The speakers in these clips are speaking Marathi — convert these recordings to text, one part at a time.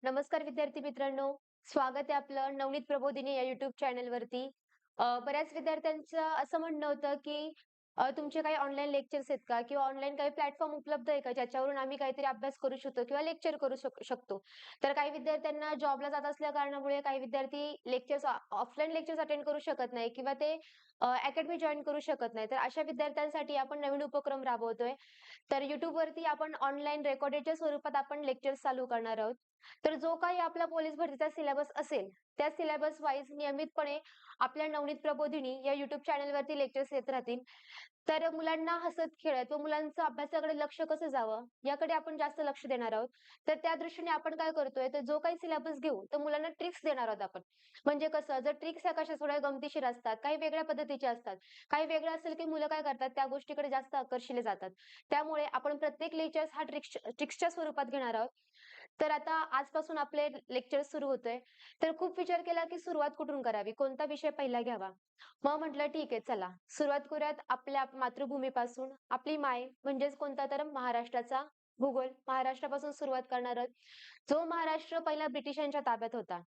नमस्कार विद्यार्थी मित्रांनो, स्वागत आहे आपलं नवनीत प्रबोधिनी या YouTube चॅनलवरती. बऱ्याच विद्यार्थ्यांचं असं म्हणणं होतं, की तुमचे काही ऑनलाईन लेक्चर्स आहेत का? किंवा ऑनलाईन काही प्लॅटफॉर्म उपलब्ध आहे का? ज्याच्यावरून आम्ही काहीतरी अभ्यास करू शकतो किंवा लेक्चर करू शकतो. तर काही विद्यार्थ्यांना जॉबला जात असल्या कारणामुळे काही विद्यार्थी ऑफलाईन लेक्चर्स अटेंड करू शकत नाही किंवा ते अकॅडमी जॉइन करू शकत नाही. तर अशा विद्यार्थ्यांसाठी आपण नवीन उपक्रम राबवतोय. तर YouTubeवरती आपण ऑनलाईन रेकॉर्डेडच्या स्वरूपात आपण लेक्चर्स चालू करणार आहोत. तर जो काही आपला पोलीस भरतीचा सिलेबस असेल, त्या सिलेबस वाईज नियमितपणे आपल्या नवनीत प्रबोधिनी या YouTube चॅनलवरती लेक्चर्स येत राहतील. तर मुलांना हसत-खेळत व मुलांचं अभ्यासाकडे लक्ष कसं जावं, याकडे आपण जास्त लक्ष देणार आहोत. तर त्या दृष्टीने आपण काय करतोय, तर जो काही सिलेबस घेऊ, तर मुलांना ट्रिक्स देणार आहोत आपण. म्हणजे कसं, जर ट्रिक्स ह्या कशा थोड्या गमतीशीर असतात, काही वेगळ्या पद्धतीच्या असतात. काही वेगळं असेल, की मुलं काय करतात, त्या गोष्टीकडे जास्त आकर्षिले जातात. त्यामुळे आपण प्रत्येक लेक्चर्स हा ट्रिक्सच्या स्वरूपात घेणार आहोत. तर आता आजपासून आपले लेक्चर सुरू होतंय. तर खूप विचार केला, की सुरुवात कुठून करावी? कोणता विषय पहिला घ्यावा? मग म्हटलं ठीक आहे चला, सुरुवात करूयात आपल्या मातृभूमीपासून. आपली माय म्हणजेच कोणता तर महाराष्ट्राचा भूगोल. महाराष्ट्रापासून सुरुवात करणार आहोत. जो महाराष्ट्र पहिला ब्रिटिशांच्या ताब्यात होता.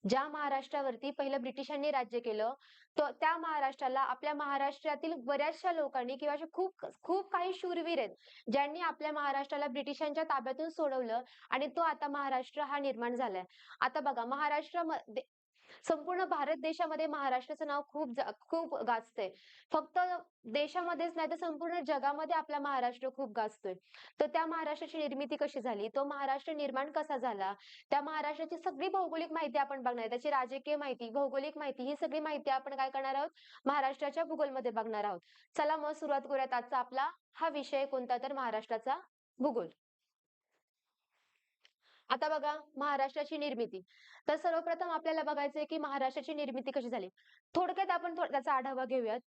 ज्या महाराष्ट्रावरती पहिलं ब्रिटिशांनी राज्य केलं, त्या महाराष्ट्राला आपल्या महाराष्ट्रातील बऱ्याचशा लोकांनी किंवा असे खूप खूप काही शूरवीर आहेत, ज्यांनी आपल्या महाराष्ट्राला ब्रिटिशांच्या ताब्यातून सोडवलं आणि तो आता महाराष्ट्र हा निर्माण झालाय. आता बघा संपूर्ण भारत देशामध्ये महाराष्ट्राचं नाव खूप गाजतंय. फक्त देशामध्येच नाही तर संपूर्ण जगामध्ये आपला महाराष्ट्र खूप गाजतोय. तर त्या महाराष्ट्राची निर्मिती कशी झाली? तो महाराष्ट्र निर्माण कसा झाला? त्या महाराष्ट्राची सगळी भौगोलिक माहिती आपण बघणार आहे. त्याची राजकीय माहिती, भौगोलिक माहिती ही सगळी माहिती आपण काय करणार आहोत? महाराष्ट्राच्या भूगोलमध्ये बघणार आहोत. चला मग सुरुवात करूयात आजचा आपला हा विषय कोणता तर महाराष्ट्राचा भूगोल. आता बघा महाराष्ट्राची निर्मिती. तर सर्वप्रथम आपल्याला बघायचंय की महाराष्ट्राची निर्मिती कशी झाली. थोडक्यात आपण त्याचा आढावा घेऊयात.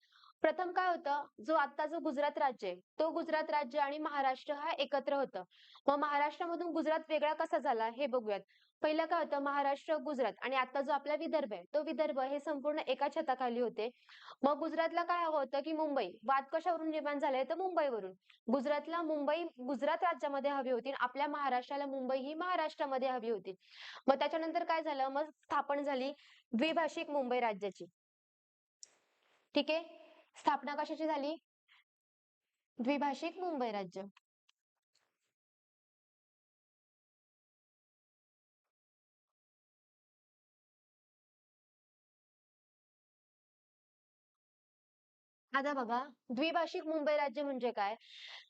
प्रथम काय होतं, जो गुजरात राज्य आहे, तो गुजरात राज्य आणि महाराष्ट्र हा एकत्र होतं. मग महाराष्ट्रामधून गुजरात वेगळा कसा झाला हे बघूयात. पहिलं काय होतं महाराष्ट्र, गुजरात आणि आता जो आपला विदर्भ आहे, तो विदर्भ हे संपूर्ण एका छताखाली होते. मग गुजरातला काय हवं होतं, की मुंबई. वाद कशावरून निर्माण झालाय तर मुंबईवरून. मुंबई गुजरात राज्यामध्ये हवी होती आणि आपल्या महाराष्ट्राला मुंबई ही महाराष्ट्रामध्ये हवी होती. मग त्याच्यानंतर काय झालं, मग स्थापन झाली द्विभाषिक मुंबई राज्याची. ठीक आहे. स्थापना कशाची झाली? द्विभाषिक मुंबई राज्य. आता बघा, द्विभाषिक मुंबई राज्य म्हणजे काय?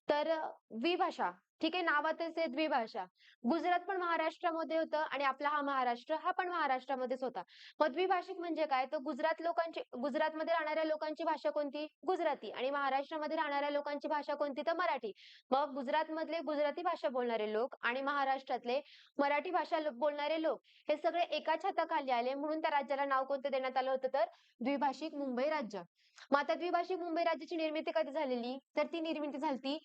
तर द्विभाषा. ठीक आहे, नावातच आहे द्विभाषा. गुजरात पण महाराष्ट्रामध्ये होतं आणि आपला हा महाराष्ट्र हा पण महाराष्ट्रामध्येच होता. मग द्विभाषिक म्हणजे काय? तर गुजरातमध्ये राहणाऱ्या लोकांची भाषा कोणती? गुजराती आणि महाराष्ट्रामध्ये राहणाऱ्या लोकांची भाषा कोणती? तर मराठी. मग गुजरातमधले गुजराती भाषा बोलणारे लोक आणि महाराष्ट्रातले मराठी भाषा बोलणारे लोक हे सगळे एका छताखाली आले म्हणून त्या राज्याला नाव कोणतं देण्यात आलं होतं तर द्विभाषिक मुंबई राज्य. मग आता द्विभाषिक मुंबई राज्याची निर्मिती कधी झालेली? तर ती निर्मिती झाली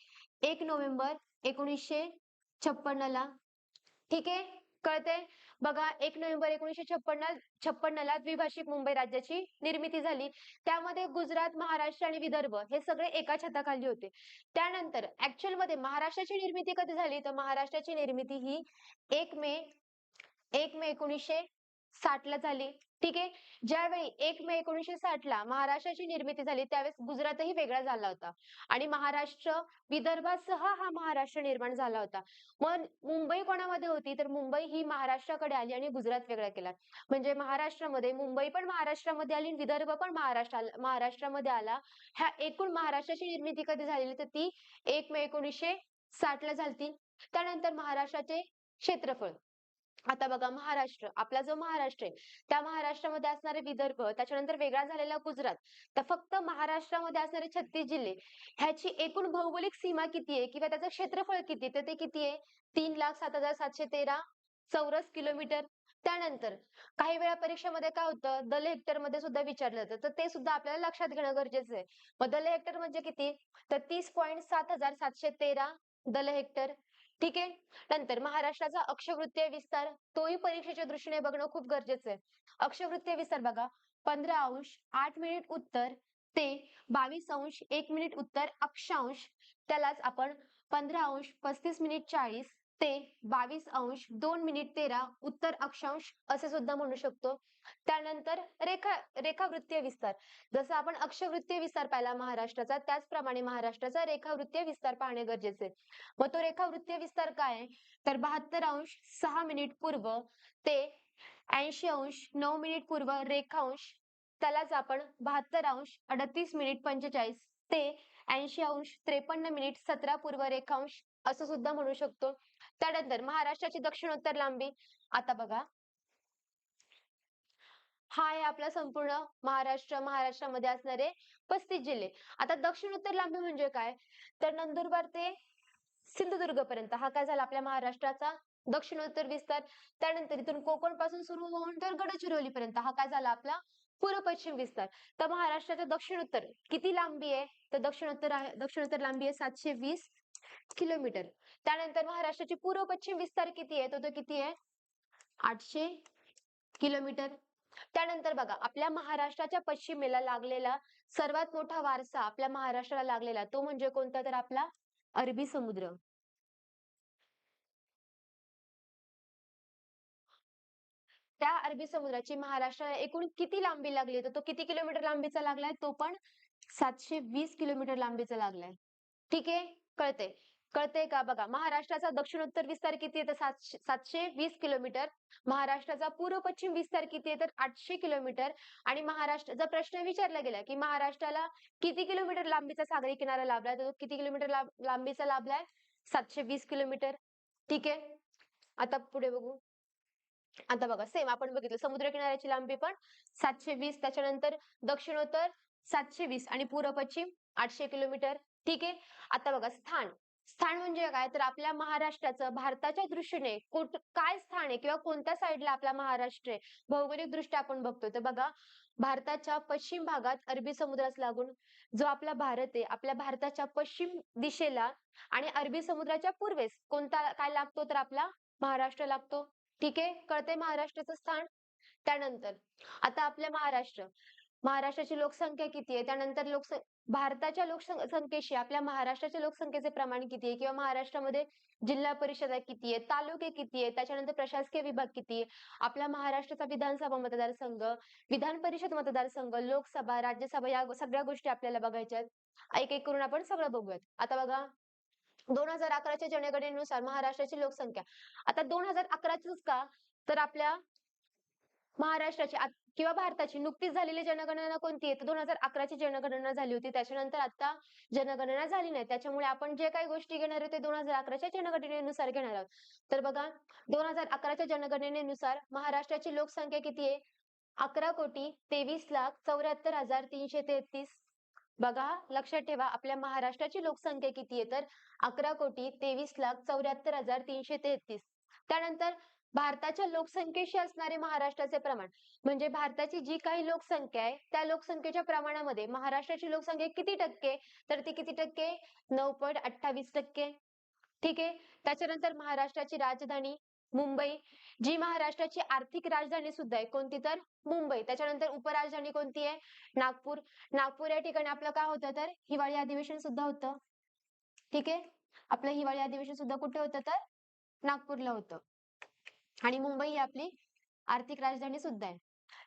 1 नोव्हेंबर 1956 ला. ठीक आहे. कळतंय? बघा 1 नोव्हेंबर 1956 ला द्विभाषिक मुंबई राज्याची निर्मिती झाली. त्यामध्ये गुजरात, महाराष्ट्र आणि विदर्भ हे सगळे एका छताखाली होते. त्यानंतर ॲक्चुअलमध्ये महाराष्ट्राची निर्मिती कधी झाली? तर महाराष्ट्राची निर्मिती ही 1 मे 1 मे 1960 ला झाली. ठीक आहे. ज्यावेळी 1 मे 1960 ला महाराष्ट्राची निर्मिती झाली, त्यावेळेस गुजरातही वेगळा झाला होता आणि विदर्भासह हा महाराष्ट्र निर्माण झाला होता. मग मुंबई कोणामध्ये होती? तर मुंबई ही महाराष्ट्राकडे आली आणि गुजरात वेगळा केला. म्हणजे मुंबई पण महाराष्ट्रामध्ये आली आणि विदर्भ पण महाराष्ट्रामध्ये आला. ह्या एकूण महाराष्ट्राची निर्मिती कधी झालेली? तर ती 1 मे 1960 ला झालती. त्यानंतर महाराष्ट्राचे क्षेत्रफळ. आता बघा आपला जो महाराष्ट्र आहे, त्या महाराष्ट्रामध्ये असणारे विदर्भ, त्याच्यानंतर वेगळा झालेला गुजरात. तर फक्त महाराष्ट्रामध्ये असणारे 36 जिल्हे, ह्याची एकूण भौगोलिक सीमा किती आहे किंवा त्याचं क्षेत्रफळ किती आहे, तर ते किती आहे? 3,07,713 चौरस किलोमीटर. त्यानंतर काही वेळा परीक्षेमध्ये काय होतं, दल हेक्टरमध्ये सुद्धा विचारलं जातं. तर ते सुद्धा आपल्याला लक्षात घेणं गरजेचं आहे. मग दल हेक्टर म्हणजे किती? तर 30,07,713 दल हेक्टर. ठीक आहे. नंतर महाराष्ट्राचा अक्षवृत्तीय विस्तार, तोही परीक्षेच्या दृष्टीने बघणं खूप गरजेचं आहे. अक्षवृत्तीय विस्तार बघा, 15° 8 मिनिट उत्तर ते 22° 1 मिनिट उत्तर अक्षांश, त्यालाच आपण 15° 35 मिनिट 40 ते 22°2'13" उत्तर अक्षांश असे सुद्धा म्हणू शकतो. त्यानंतर रेखावृत्तीय विस्तार. जसं आपण अक्षवृत्तीय विस्तार पाहिला महाराष्ट्राचा, त्याचप्रमाणे महाराष्ट्राचा रेखावृत्तीय विस्तार पाहणे गरजेचे आहे. मग तो रेखावृत्तीय विस्तार काय आहे? तर 72°6' पूर्व ते 80°9' पूर्व रेखांश, त्यालाच आपण 72°38'45" ते 80°53' पूर्व रेखांश असं सुद्धा म्हणू शकतो. त्यानंतर महाराष्ट्राची दक्षिणोत्तर लांबी. आता बघा, हा आहे आपला संपूर्ण महाराष्ट्र. महाराष्ट्रामध्ये असणारे 35 जिल्हे. आता दक्षिणोत्तर लांबी म्हणजे काय? तर नंदुरबार ते सिंधुदुर्ग पर्यंत हा काय झाला आपल्या महाराष्ट्राचा दक्षिणोत्तर विस्तार. त्यानंतर इथून कोकण पासून सुरू होऊन तर गडचिरोली पर्यंत हा काय झाला आपला पूर्व पश्चिम विस्तार. तर महाराष्ट्राचा दक्षिणोत्तर किती लांबी आहे? तर दक्षिणोत्तर लांबी आहे 720 किलोमीटर. त्यानंतर महाराष्ट्राची पूर्व पश्चिम विस्तार किती आहे? तो किती आहे? 800 किलोमीटर. त्यानंतर बघा, आपल्या महाराष्ट्राच्या पश्चिमेला लागलेला सर्वात मोठा वारसा आपल्या महाराष्ट्राला लागलेला तो म्हणजे कोणता? तर आपला अरबी समुद्र. त्या अरबी समुद्राची महाराष्ट्राला एकूण किती लांबी लागली? तर तो किती किलोमीटर लांबीचा लागलाय? तो पण 720 किलोमीटर लांबीचा लागलाय. ठीक आहे, कळतंय. कळतंय का? बघा, महाराष्ट्राचा दक्षिणोत्तर विस्तार किती आहे? तर 720 किलोमीटर. महाराष्ट्राचा पूर्व पश्चिम विस्तार किती आहे? तर 800 किलोमीटर. आणि जर प्रश्न विचारला गेला की महाराष्ट्राला किती किलोमीटर लांबीचा सागरी किनारा लाभलाय, तर तो किती किलोमीटर लांबीचा लाभलाय? 720 किलोमीटर. ठीक आहे, आता पुढे बघू. आता बघा, सेम आपण बघितलं समुद्र किनाऱ्याची लांबी पण 720, त्याच्यानंतर दक्षिणोत्तर 720 आणि पूर्व पश्चिम 800 किलोमीटर. ठीक आहे. आता बघा, स्थान. स्थान म्हणजे काय? तर आपल्या महाराष्ट्राचं भारताच्या दृष्टीने काय स्थान आहे किंवा कोणत्या साईडला आपला महाराष्ट्र आहे भौगोलिक दृष्ट्या आपण बघतो. तर बघा, भारताच्या पश्चिम भागात अरबी समुद्रास लागून जो आपला भारत आहे, आपल्या भारताच्या पश्चिम दिशेला आणि अरबी समुद्राच्या पूर्वेस कोणता काय लागतो? तर आपला महाराष्ट्र लागतो. ठीक आहे, कळतंय महाराष्ट्राचं स्थान. त्यानंतर आता आपल्या महाराष्ट्राची लोकसंख्या किती आहे? त्यानंतर भारताच्या लोकसंख्येशी आपल्या महाराष्ट्राच्या लोकसंख्येचे प्रमाण किती आहे? किंवा महाराष्ट्रामध्ये जिल्हा परिषदा किती आहे? तालुके किती आहे? त्याच्यानंतर प्रशासकीय विभाग किती आहे? आपल्या महाराष्ट्राचा विधानसभा मतदारसंघ, विधान परिषद मतदारसंघ, लोकसभा, राज्यसभा या सगळ्या गोष्टी आपल्याला बघायच्या आहेत. एक एक करून आपण सगळं बघूयात. आता बघा, 2011च्या जनगणनेनुसार महाराष्ट्राची लोकसंख्या. आता 2011चंच का? तर आपल्या महाराष्ट्राची किंवा भारताची नुकतीच झालेली जनगणना कोणती आहे? तर 2011ची जनगणना झाली होती. त्याच्यानंतर आता जनगणना झाली नाही. त्याच्यामुळे आपण जे काही गोष्टी घेणार आहोत ते 2011च्या जनगणनेनुसार घेणार आहोत. तर बघा, 2011च्या जनगणनेनुसार महाराष्ट्राची लोकसंख्या किती आहे? 11,23,74,333. बघा, लक्षात ठेवा, आपल्या महाराष्ट्राची लोकसंख्या किती आहे? तर 11,23,74,333. त्यानंतर भारताच्या लोकसंख्येशी असणारे महाराष्ट्राचे प्रमाण म्हणजे भारताची जी काही लोकसंख्या आहे त्या लोकसंख्येच्या प्रमाणामध्ये महाराष्ट्राची लोकसंख्या किती टक्के? तर ती किती टक्के? 9.28%. ठीक आहे. त्याच्यानंतर महाराष्ट्राची राजधानी मुंबई, जी महाराष्ट्राची आर्थिक राजधानी सुद्धा आहे. कोणती? तर मुंबई. त्याच्यानंतर उपराजधानी कोणती आहे? नागपूर. नागपूर या ठिकाणी आपलं काय होतं? तर हिवाळी अधिवेशन सुद्धा होतं. ठीक आहे. आपलं हिवाळी अधिवेशन सुद्धा कुठे होतं? तर नागपूरला होतं. आणि मुंबई ही आपली आर्थिक राजधानी सुद्धा आहे.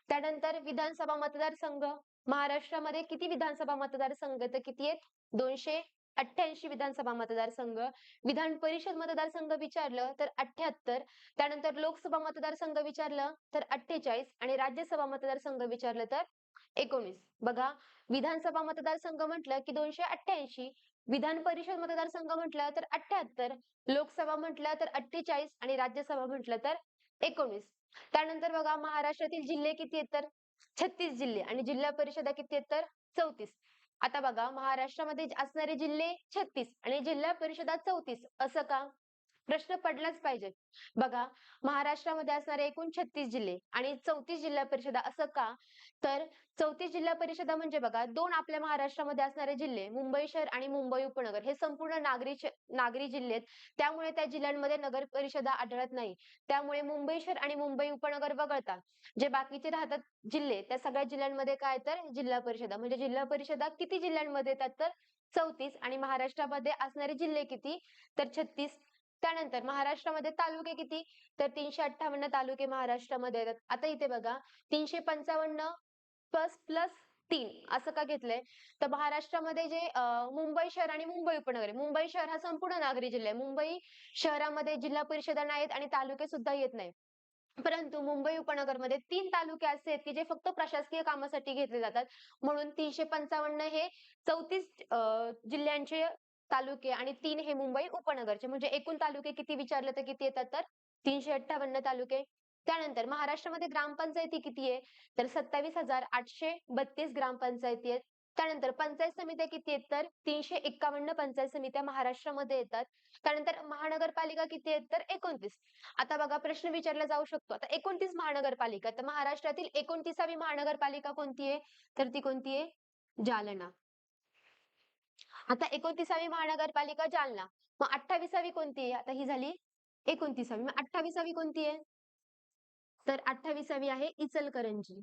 त्यानंतर विधानसभा मतदारसंघ. महाराष्ट्रामध्ये किती विधानसभा मतदारसंघ? तर किती आहेत? 288 विधानसभा मतदारसंघ. विधान परिषद मतदारसंघ विचारलं तर 78. त्यानंतर लोकसभा मतदारसंघ विचारलं तर 48 आणि राज्यसभा मतदारसंघ विचारलं तर 19. बघा, विधानसभा मतदारसंघ म्हटलं की 288, विधान परिषद मतदारसंघ म्हटलं तर 78, लोकसभा म्हटलं तर 48 आणि राज्यसभा म्हटलं तर 19. त्यानंतर बघा, महाराष्ट्रातील जिल्हे किती आहेत? तर 36 जिल्हे आणि जिल्हा परिषदा किती आहेत? तर 34. आता बघा, महाराष्ट्रामध्ये असणारे जिल्हे 36 आणि जिल्हा परिषदा 34 असं का? प्रश्न पडलाच पाहिजे. बघा, महाराष्ट्रामध्ये असणारे एकूण 36 जिल्हे आणि 34 जिल्हा परिषदा असं का? तर 34 जिल्हा परिषदा म्हणजे बघा, दोन आपल्या महाराष्ट्रामध्ये असणारे जिल्हे मुंबई शहर आणि मुंबई उपनगर हे संपूर्ण नागरी जिल्हे आहेत. त्यामुळे त्या जिल्ह्यांमध्ये नगर परिषदा आढळत नाही. त्यामुळे मुंबई शहर आणि मुंबई उपनगर वगळता जे बाकीचे राहतात जिल्हे, त्या सगळ्या जिल्ह्यांमध्ये काय? तर जिल्हा परिषदा. म्हणजे जिल्हा परिषदा किती जिल्ह्यांमध्ये येतात? तर 34. आणि महाराष्ट्रामध्ये असणारे जिल्हे किती? तर 36. त्यानंतर महाराष्ट्रामध्ये तालुके किती? तर 358 तालुके महाराष्ट्रामध्ये येतात. आता इथे बघा 355 प्लस प्लस 3 असं का घेतलंय? तर महाराष्ट्रामध्ये जे मुंबई शहर आणि मुंबई उपनगर आहे. मुंबई शहर हा संपूर्ण नागरी जिल्हा आहे. मुंबई शहरामध्ये जिल्हा परिषदा नाहीत आणि तालुके सुद्धा येत नाही. परंतु मुंबई उपनगरमध्ये 3 तालुके असे आहेत, की जे फक्त प्रशासकीय कामासाठी घेतले जातात. म्हणून 355 हे 34 जिल्ह्यांचे तालुके आणि 3 हे मुंबई उपनगरचे. म्हणजे एकूण तालुके किती विचारले तर किती येतात तर 358 तालुके. त्यानंतर महाराष्ट्रामध्ये ग्रामपंचायती किती आहे? तर 27,832 ग्रामपंचायती आहेत. त्यानंतर पंचायत समित्या किती आहेत? तर 351 पंचायत समित्या महाराष्ट्रामध्ये येतात. त्यानंतर महानगरपालिका किती आहेत? तर 29. आता बघा प्रश्न विचारला जाऊ शकतो. आता 29 महानगरपालिका, तर महाराष्ट्रातील 29वी महानगरपालिका कोणती आहे? तर ती कोणती आहे? जालना. आता 29वी महानगरपालिका जालना. मग 28वी कोणती आहे? आता ही झाली 29वी. मग 28वी कोणती आहे? तर 28वी आहे इचलकरंजी.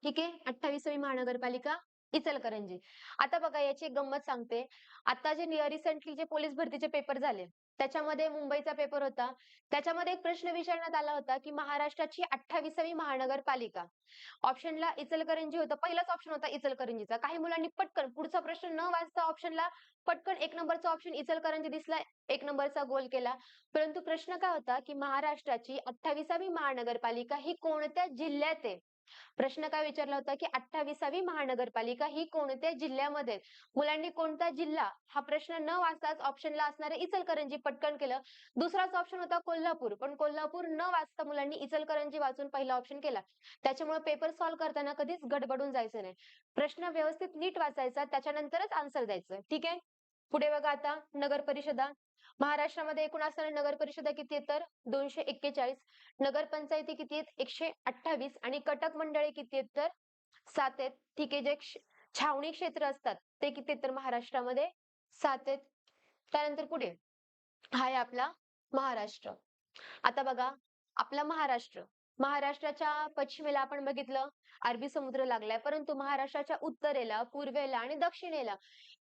ठीक आहे. 28वी महानगरपालिका इचलकरंजी. आता बघा याची एक गंमत सांगते. आता जे रिसेंटली जे पोलीस भरतीचे पेपर झाले, त्याच्यामध्ये मुंबईचा पेपर होता. त्याच्यामध्ये एक प्रश्न विचारण्यात आला होता, की महाराष्ट्राची 28वी महानगरपालिका. ऑप्शनला इचलकरंजी होतं. पहिलाच ऑप्शन होता इचलकरंजीचा. काही मुलांनी पटकन पुढचा प्रश्न न वाचता ऑप्शनला पटकन 1 नंबरचा ऑप्शन इचलकरंजी दिसला, 1 नंबरचा गोल केला. परंतु प्रश्न काय होता, की महाराष्ट्राची 28वी महानगरपालिका ही कोणत्या जिल्ह्यात आहे? प्रश्न काय विचारला होता, की 28वी महानगरपालिका ही कोणत्या जिल्ह्यामध्ये आहे? मुलांनी कोणता जिल्हा हा प्रश्न न वाचताच ऑप्शनला असणारे इचलकरंजी पटकन केलं. दुसराच ऑप्शन होता कोल्हापूर, पण कोल्हापूर न वाचता मुलांनी इचलकरंजी वाचून पहिला ऑप्शन केला. त्याच्यामुळे पेपर सॉल्व्ह करताना कधीच गडबडून जायचं नाही. प्रश्न व्यवस्थित नीट वाचायचा, त्याच्यानंतरच आन्सर द्यायचं. ठीक आहे. पुढे बघा आता नगर परिषदा. महाराष्ट्रामध्ये एकूण असणाऱ्या नगर परिषदा किती आहेत? तर 241. नगरपंचायती किती आहेत? 128 आणि कटक मंडळे किती आहेत? तर 7 आहेत. ठीक आहे. जे छावणी क्षेत्र असतात ते किती आहेत? तर महाराष्ट्रामध्ये 7 आहेत. त्यानंतर पुढे हा आहे आपला महाराष्ट्र. आता बघा आपला महाराष्ट्र. महाराष्ट्राच्या पश्चिमेला आपण बघितलं अरबी समुद्र लागलाय, परंतु महाराष्ट्राच्या उत्तरेला, पूर्वेला आणि दक्षिणेला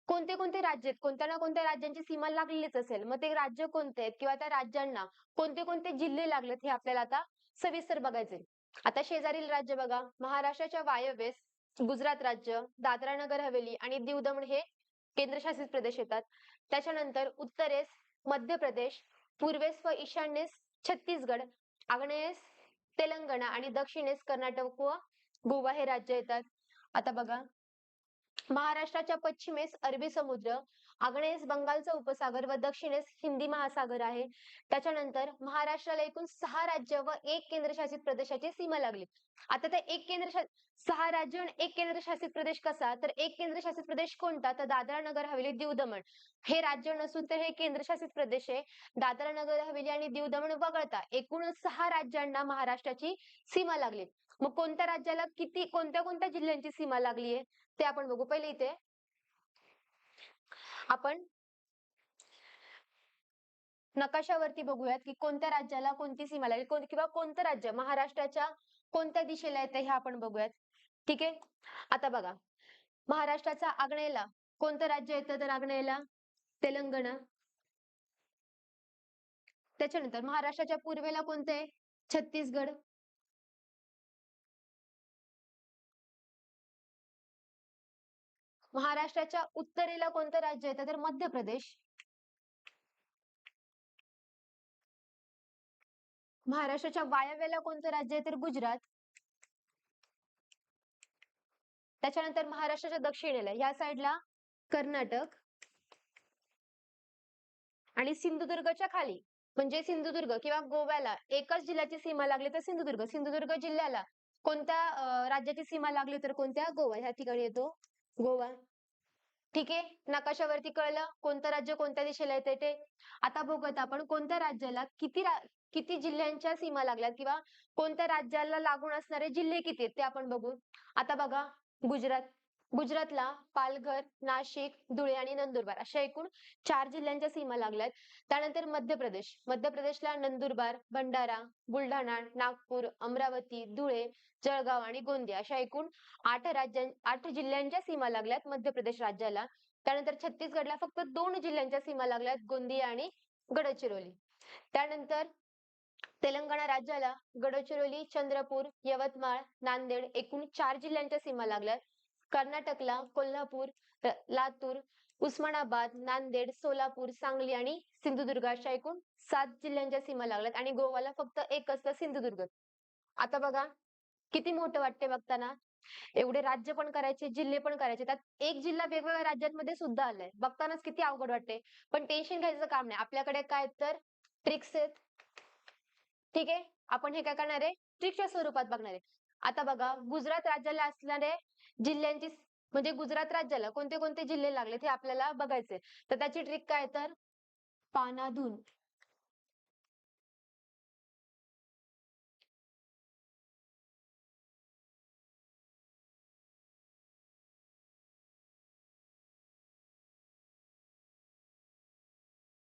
कोणते कोणते राज्य आहेत? कोणत्या ना कोणत्या राज्यांची सीमा लागलेलीच असेल. मग ते राज्य कोणते आहेत किंवा त्या राज्यांना कोणते कोणते जिल्हे लागलेत हे आपल्याला आता सविस्तर बघायचंय. आता शेजारील राज्य बघा, महाराष्ट्राच्या वायव्येस गुजरात राज्य, दादरा नगर हवेली आणि दीव दमण हे केंद्रशासित प्रदेश येतात. त्याच्यानंतर उत्तरेस मध्य प्रदेश, पूर्वेस व ईशान्येस छत्तीसगड, आग्नेयेस तेलंगणा आणि दक्षिणेस कर्नाटक व गोवा हे राज्य येतात. आता बघा महाराष्ट्राच्या पश्चिमेस अरबी समुद्र, आग्नेयेस बंगालचा उपसागर व दक्षिणेस हिंदी महासागर आहे. त्याच्यानंतर महाराष्ट्राला एकूण 6 राज्य व 1 केंद्रशासित प्रदेशाची सीमा लागली. आता त्या 6 राज्य आणि 1 केंद्रशासित प्रदेश कसा? तर 1 केंद्रशासित प्रदेश कोणता? तर दादरा नगर हवेली दीव दमण. हे राज्य नसून तर हे केंद्रशासित प्रदेश आहे. दादरा नगर हवेली आणि दीव दमण वगळता एकूण 6 राज्यांना महाराष्ट्राची सीमा लागली. मग कोणत्या राज्याला किती कोणत्या कोणत्या जिल्ह्यांची सीमा लागली आहे ते आपण बघू. पहिले इथे आपण नकाशावरती बघूयात की कोणत्या राज्याला कोणती सीमा लागली किंवा कोणतं राज्य महाराष्ट्राच्या कोणत्या दिशेला येते हे आपण बघूयात. ठीक आहे. आता बघा महाराष्ट्राचा आग्नेयेला कोणतं राज्य येतं? तर आग्नेयेला तेलंगणा. त्याच्यानंतर महाराष्ट्राच्या पूर्वेला कोणतं आहे? छत्तीसगड. महाराष्ट्राच्या उत्तरेला कोणतं राज्य येतं? तर मध्य प्रदेश. महाराष्ट्राच्या वायव्येला कोणतं राज्य आहे? तर गुजरात. त्याच्यानंतर महाराष्ट्राच्या दक्षिणेला या साईडला कर्नाटक आणि सिंधुदुर्गच्या खाली म्हणजे सिंधुदुर्ग किंवा गोव्याला एकच जिल्ह्याची सीमा लागली तर सिंधुदुर्ग. सिंधुदुर्ग जिल्ह्याला कोणत्या राज्याची सीमा लागली तर कोणत्या? गोवा ह्या ठिकाणी येतो गोवा. ठीक आहे. नकाशावरती कळलं कोणतं राज्य कोणत्या दिशेला येते ते. आता बघूयात आपण कोणत्या राज्याला किती जिल्ह्यांच्या सीमा लागल्यात किंवा कोणत्या राज्याला लागून असणारे जिल्हे किती आहेत ते आपण बघू. आता बघा गुजरात. गुजरातला पालघर, नाशिक, धुळे आणि नंदुरबार अशा एकूण 4 जिल्ह्यांच्या सीमा लागल्यात. त्यानंतर मध्य प्रदेश. मध्य प्रदेशला नंदुरबार, भंडारा, बुलढाणा, नागपूर, अमरावती, धुळे, जळगाव आणि गोंदिया अशा एकूण 8 जिल्ह्यांच्या सीमा लागल्यात मध्य प्रदेश राज्याला. त्यानंतर छत्तीसगडला फक्त 2 जिल्ह्यांच्या सीमा लागल्यात, गोंदिया आणि गडचिरोली. त्यानंतर तेलंगणा राज्याला गडचिरोली, चंद्रपूर, यवतमाळ, नांदेड एकूण 4 जिल्ह्यांच्या सीमा लागल्यात. कर्नाटकला कोल्हापूर, लातूर, उस्मानाबाद, नांदेड, सोलापूर, सांगली आणि सिंधुदुर्ग अशा एकूण 7 जिल्ह्यांच्या सीमा लागल्यात आणि गोवाला फक्त एक असतं, सिंधुदुर्ग. आता बघा किती मोठं वाटते बघताना. एवढे राज्य पण करायचे, जिल्हे पण करायचे. त्यात एक जिल्हा वेगवेगळ्या राज्यांमध्ये सुद्धा आलाय. बघतानाच किती अवघड वाटते. पण टेन्शन घ्यायचं काम नाही. आपल्याकडे काय तर ट्रिक्स आहेत. ठीक आहे. आपण हे काय करणार आहे? ट्रिकच्या स्वरूपात बघणार आहे. आता बघा गुजरात राज्याला असणारे जिल्ह्यांची म्हणजे गुजरात राज्याला कोणते कोणते जिल्हे लागलेत हे आपल्याला बघायचे. तर त्याची ट्रिक काय तर पानाधून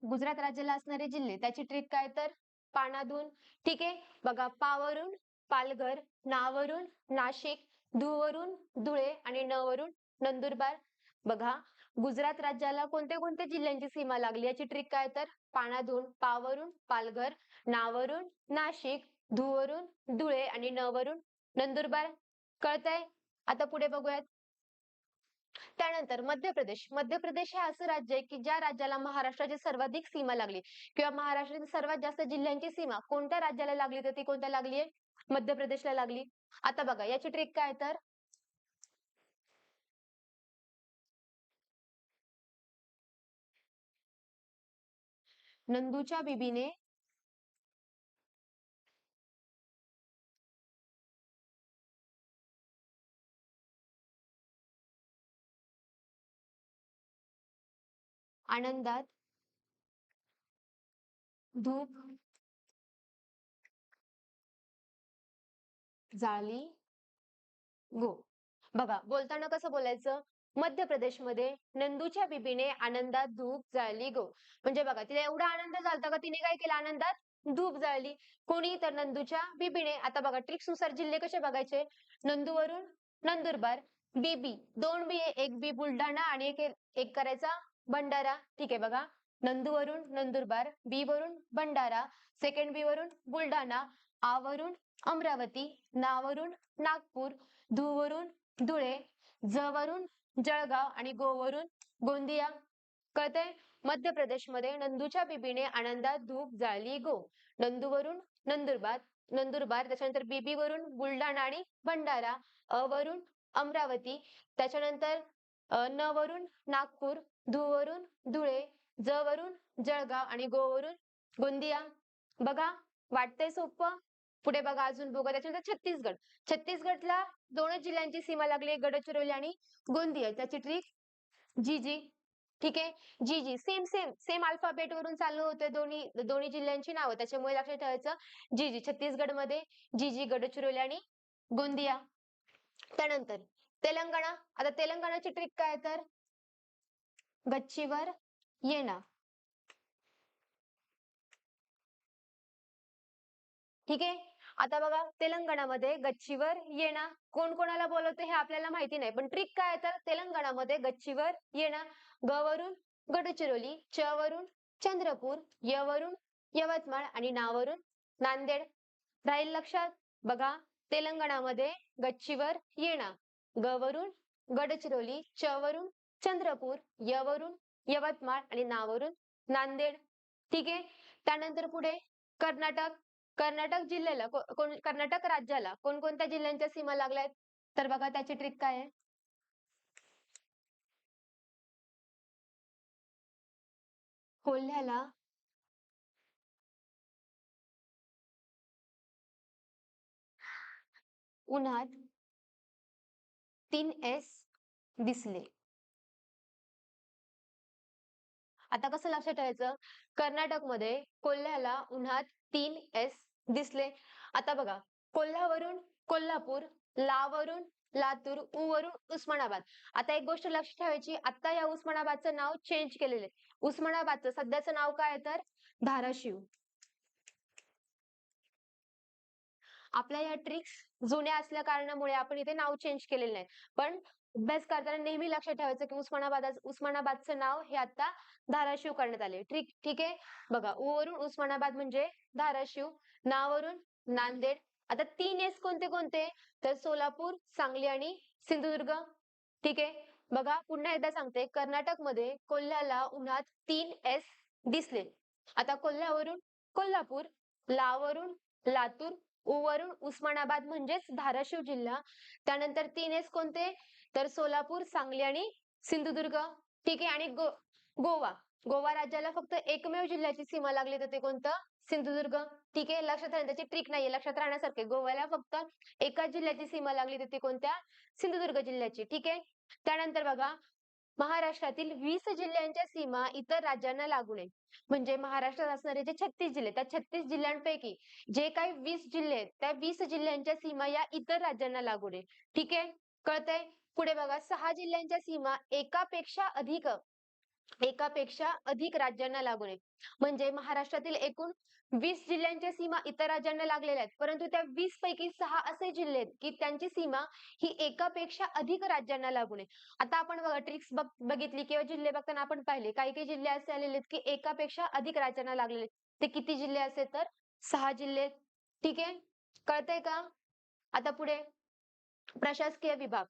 गुजरात राज्याला असणारे जिल्हे त्याची ट्रिक काय तर पानाधून. ठीक आहे. बघा पावरून पालघर, नावरून नाशिक, धुवरून धुळे आणि नवरून नंदुरबार. बघा गुजरात राज्याला कोणत्या कोणत्या जिल्ह्यांची सीमा लागली याची ट्रिक काय तर पानाधून, पावरून पालघर, नावरून नाशिक, धुवरून धुळे आणि नवरून नंदुरबार. कळतंय? आता पुढे बघूयात. त्यानंतर मध्य प्रदेश. मध्य प्रदेश हे असं राज्य आहे की ज्या राज्याला महाराष्ट्राची सर्वाधिक सीमा लागली किंवा महाराष्ट्रातील सर्वात जास्त जिल्ह्यांची सीमा कोणत्या राज्याला लागली तर ती कोणत्या लागली आहे? मध्य प्रदेशला लागली. आता बघा याची ट्रिक काय तर नंदूच्या बीबीने आनंदात धूप जाळली गो. बघा बोलताना कसं बोलायचं? मध्य प्रदेशमध्ये नंदूच्या बीबीने आनंदात धूप जाळली गो. म्हणजे बघा तिला एवढा आनंद झालता का तिने काय केलं? आनंदात धूप जाळली. कोणी? तर नंदूच्या बीबीने. आता बघा ट्रिक्स नुसार जिल्हे कसे बघायचे? नंदूवरून नंदुरबार, बीबी 2 बी एक बी बुलढाणा आणि एक एक करायचा भंडारा. ठीक आहे बघा. नंदूवरून नंदुरबार, बी वरून भंडारा, सेकंड बी वरून बुलढाणा, आ वरून अमरावती, ना वरून नागपूर, धू वरून धुळे, ज वरून जळगाव आणि गो वरून गोंदिया. कळतंय? मध्य प्रदेशमध्ये नंदूच्या बीबीने आनंदात धूप जाळली गो. नंदूवरून नंदुरबार, नंदुरबार त्याच्यानंतर बीबी वरून बुलढाणा आणि भंडारा, अ वरून अमरावती, त्याच्यानंतर न वरून नागपूर, धू वरून धुळे, ज वरून जळगाव आणि गो वरून गोंदिया. बघा वाटतंय सोपं. पुढे बघा अजून बघा त्याच्यानंतर छत्तीसगड. छत्तीसगडला 2च जिल्ह्यांची सीमा लागली, गडचिरोली आणि गोंदिया. त्याची ट्रिक जी जी. ठीक आहे. जी जी सेम सेम सेम अल्फाबेट वरून चालू होते दोन्ही दोन्ही जिल्ह्यांची नावं, त्याच्यामुळे लक्षात ठेवायचं जी जी. छत्तीसगडमध्ये जी जी, गडचिरोली आणि गोंदिया. त्यानंतर तेलंगणा. आता तेलंगणाची ट्रिक काय तर गच्चीवर येणं. ठीक आहे. आता बघा तेलंगणामध्ये गच्चीवर येणं कोण कोणाला बोलवते हे आपल्याला माहिती नाही, पण ट्रिक काय तर तेलंगणामध्ये गच्चीवर येणं. ग वरून गडचिरोली, च वरून चंद्रपूर, य वरून यवतमाळ आणि ना वरून नांदेड. राहील लक्षात? बघा तेलंगणामध्ये गच्चीवर येणं, ग वरून गडचिरोली, च वरून चंद्रपूर, य वरून यवतमाळ आणि ना वरून नांदेड. ठीक आहे. त्यानंतर पुढे कर्नाटक. कर्नाटक जिल्ह्याला कर्नाटक राज्याला कोणकोणत्या जिल्ह्यांच्या सीमा लागल्यात? तर बघा त्याची ट्रिक काय आहे? कोल्ह्याला उन्हात 3 S दिसले. आता कसं लक्षात ठेवायचं? कर्नाटकमध्ये कोल्ह्याला उन्हात 3 S दिसले. आता बघा कोल्हावरून कोल्हापूर, ला वरून लातूर, उ वरून उस्मानाबाद. आता एक गोष्ट लक्षात ठेवायची, आता या उस्मानाबादचं नाव चेंज केलेलं आहे. उस्मानाबादचं सध्याचं नाव काय आहे तर धाराशिव. आपल्या या ट्रिक्स जुन्या असल्या कारणामुळे आपण इथे नाव चेंज केलेलं नाही. पण अभ्यास करताना नेहमी लक्षात ठेवायचं की उस्मानाबादचं नाव हे आता धाराशिव करण्यात आले. ठीक ठीक आहे. बघा, वरून उस्मानाबाद म्हणजे धाराशिव, नावरून नांदेड. आता 3 एस कोणते कोणते? तर सोलापूर, सांगली आणि सिंधुदुर्ग. ठीक आहे. बघा, पुन्हा एकदा सांगते, कर्नाटकमध्ये कोल्ह्याला उन्हात 3 एस दिसले. आता कोल्ह्यावरून कोल्हापूर, लावरून लातूर, वरून उस्मानाबाद म्हणजेच धाराशिव जिल्हा. त्यानंतर 3 एस कोणते? तर सोलापूर, सांगली आणि सिंधुदुर्ग. ठीक आहे. आणि गोवा. गोवा राज्याला फक्त एकमेव जिल्ह्याची सीमा लागली, तर ते कोणतं? सिंधुदुर्ग. ठीक आहे. लक्षात राहण्याची त्याची ट्रिक नाहीये, लक्षात राहण्यासारखे. गोव्याला फक्त एकाच जिल्ह्याची सीमा लागली, तर ती कोणत्या? सिंधुदुर्ग जिल्ह्याची. ठीक आहे. त्यानंतर बघा, महाराष्ट्रातील 20 जिल्ह्यांच्या सीमा इतर राज्यांना लागू नये. म्हणजे महाराष्ट्रात असणारे जे 36 जिल्हे, त्या 36 जिल्ह्यांपैकी जे काही 20 जिल्हे आहेत, त्या 20 जिल्ह्यांच्या सीमा या इतर राज्यांना लागू नये. ठीक आहे. कळतंय? पुढे बघा, 6 जिल्ह्यांच्या सीमा एकापेक्षा अधिक राज्यांना लागू नये. म्हणजे महाराष्ट्रातील एकूण 20 जिल्ह्यांच्या सीमा इतर राज्यांना लागलेल्या आहेत, परंतु त्या 20 पैकी 6 असे जिल्हे आहेत की त्यांची सीमा ही एकापेक्षा अधिक राज्यांना लागू नये. आता आपण बघा, ट्रिक्स बघितली किंवा जिल्हे बघताना आपण पाहिले, काही काही जिल्हे असे आलेले आहेत की एकापेक्षा अधिक राज्यांना लागलेले आहेत. ते किती जिल्हे असे? तर 6 जिल्हे. ठीक आहे. कळतंय का? आता पुढे प्रशासकीय विभाग.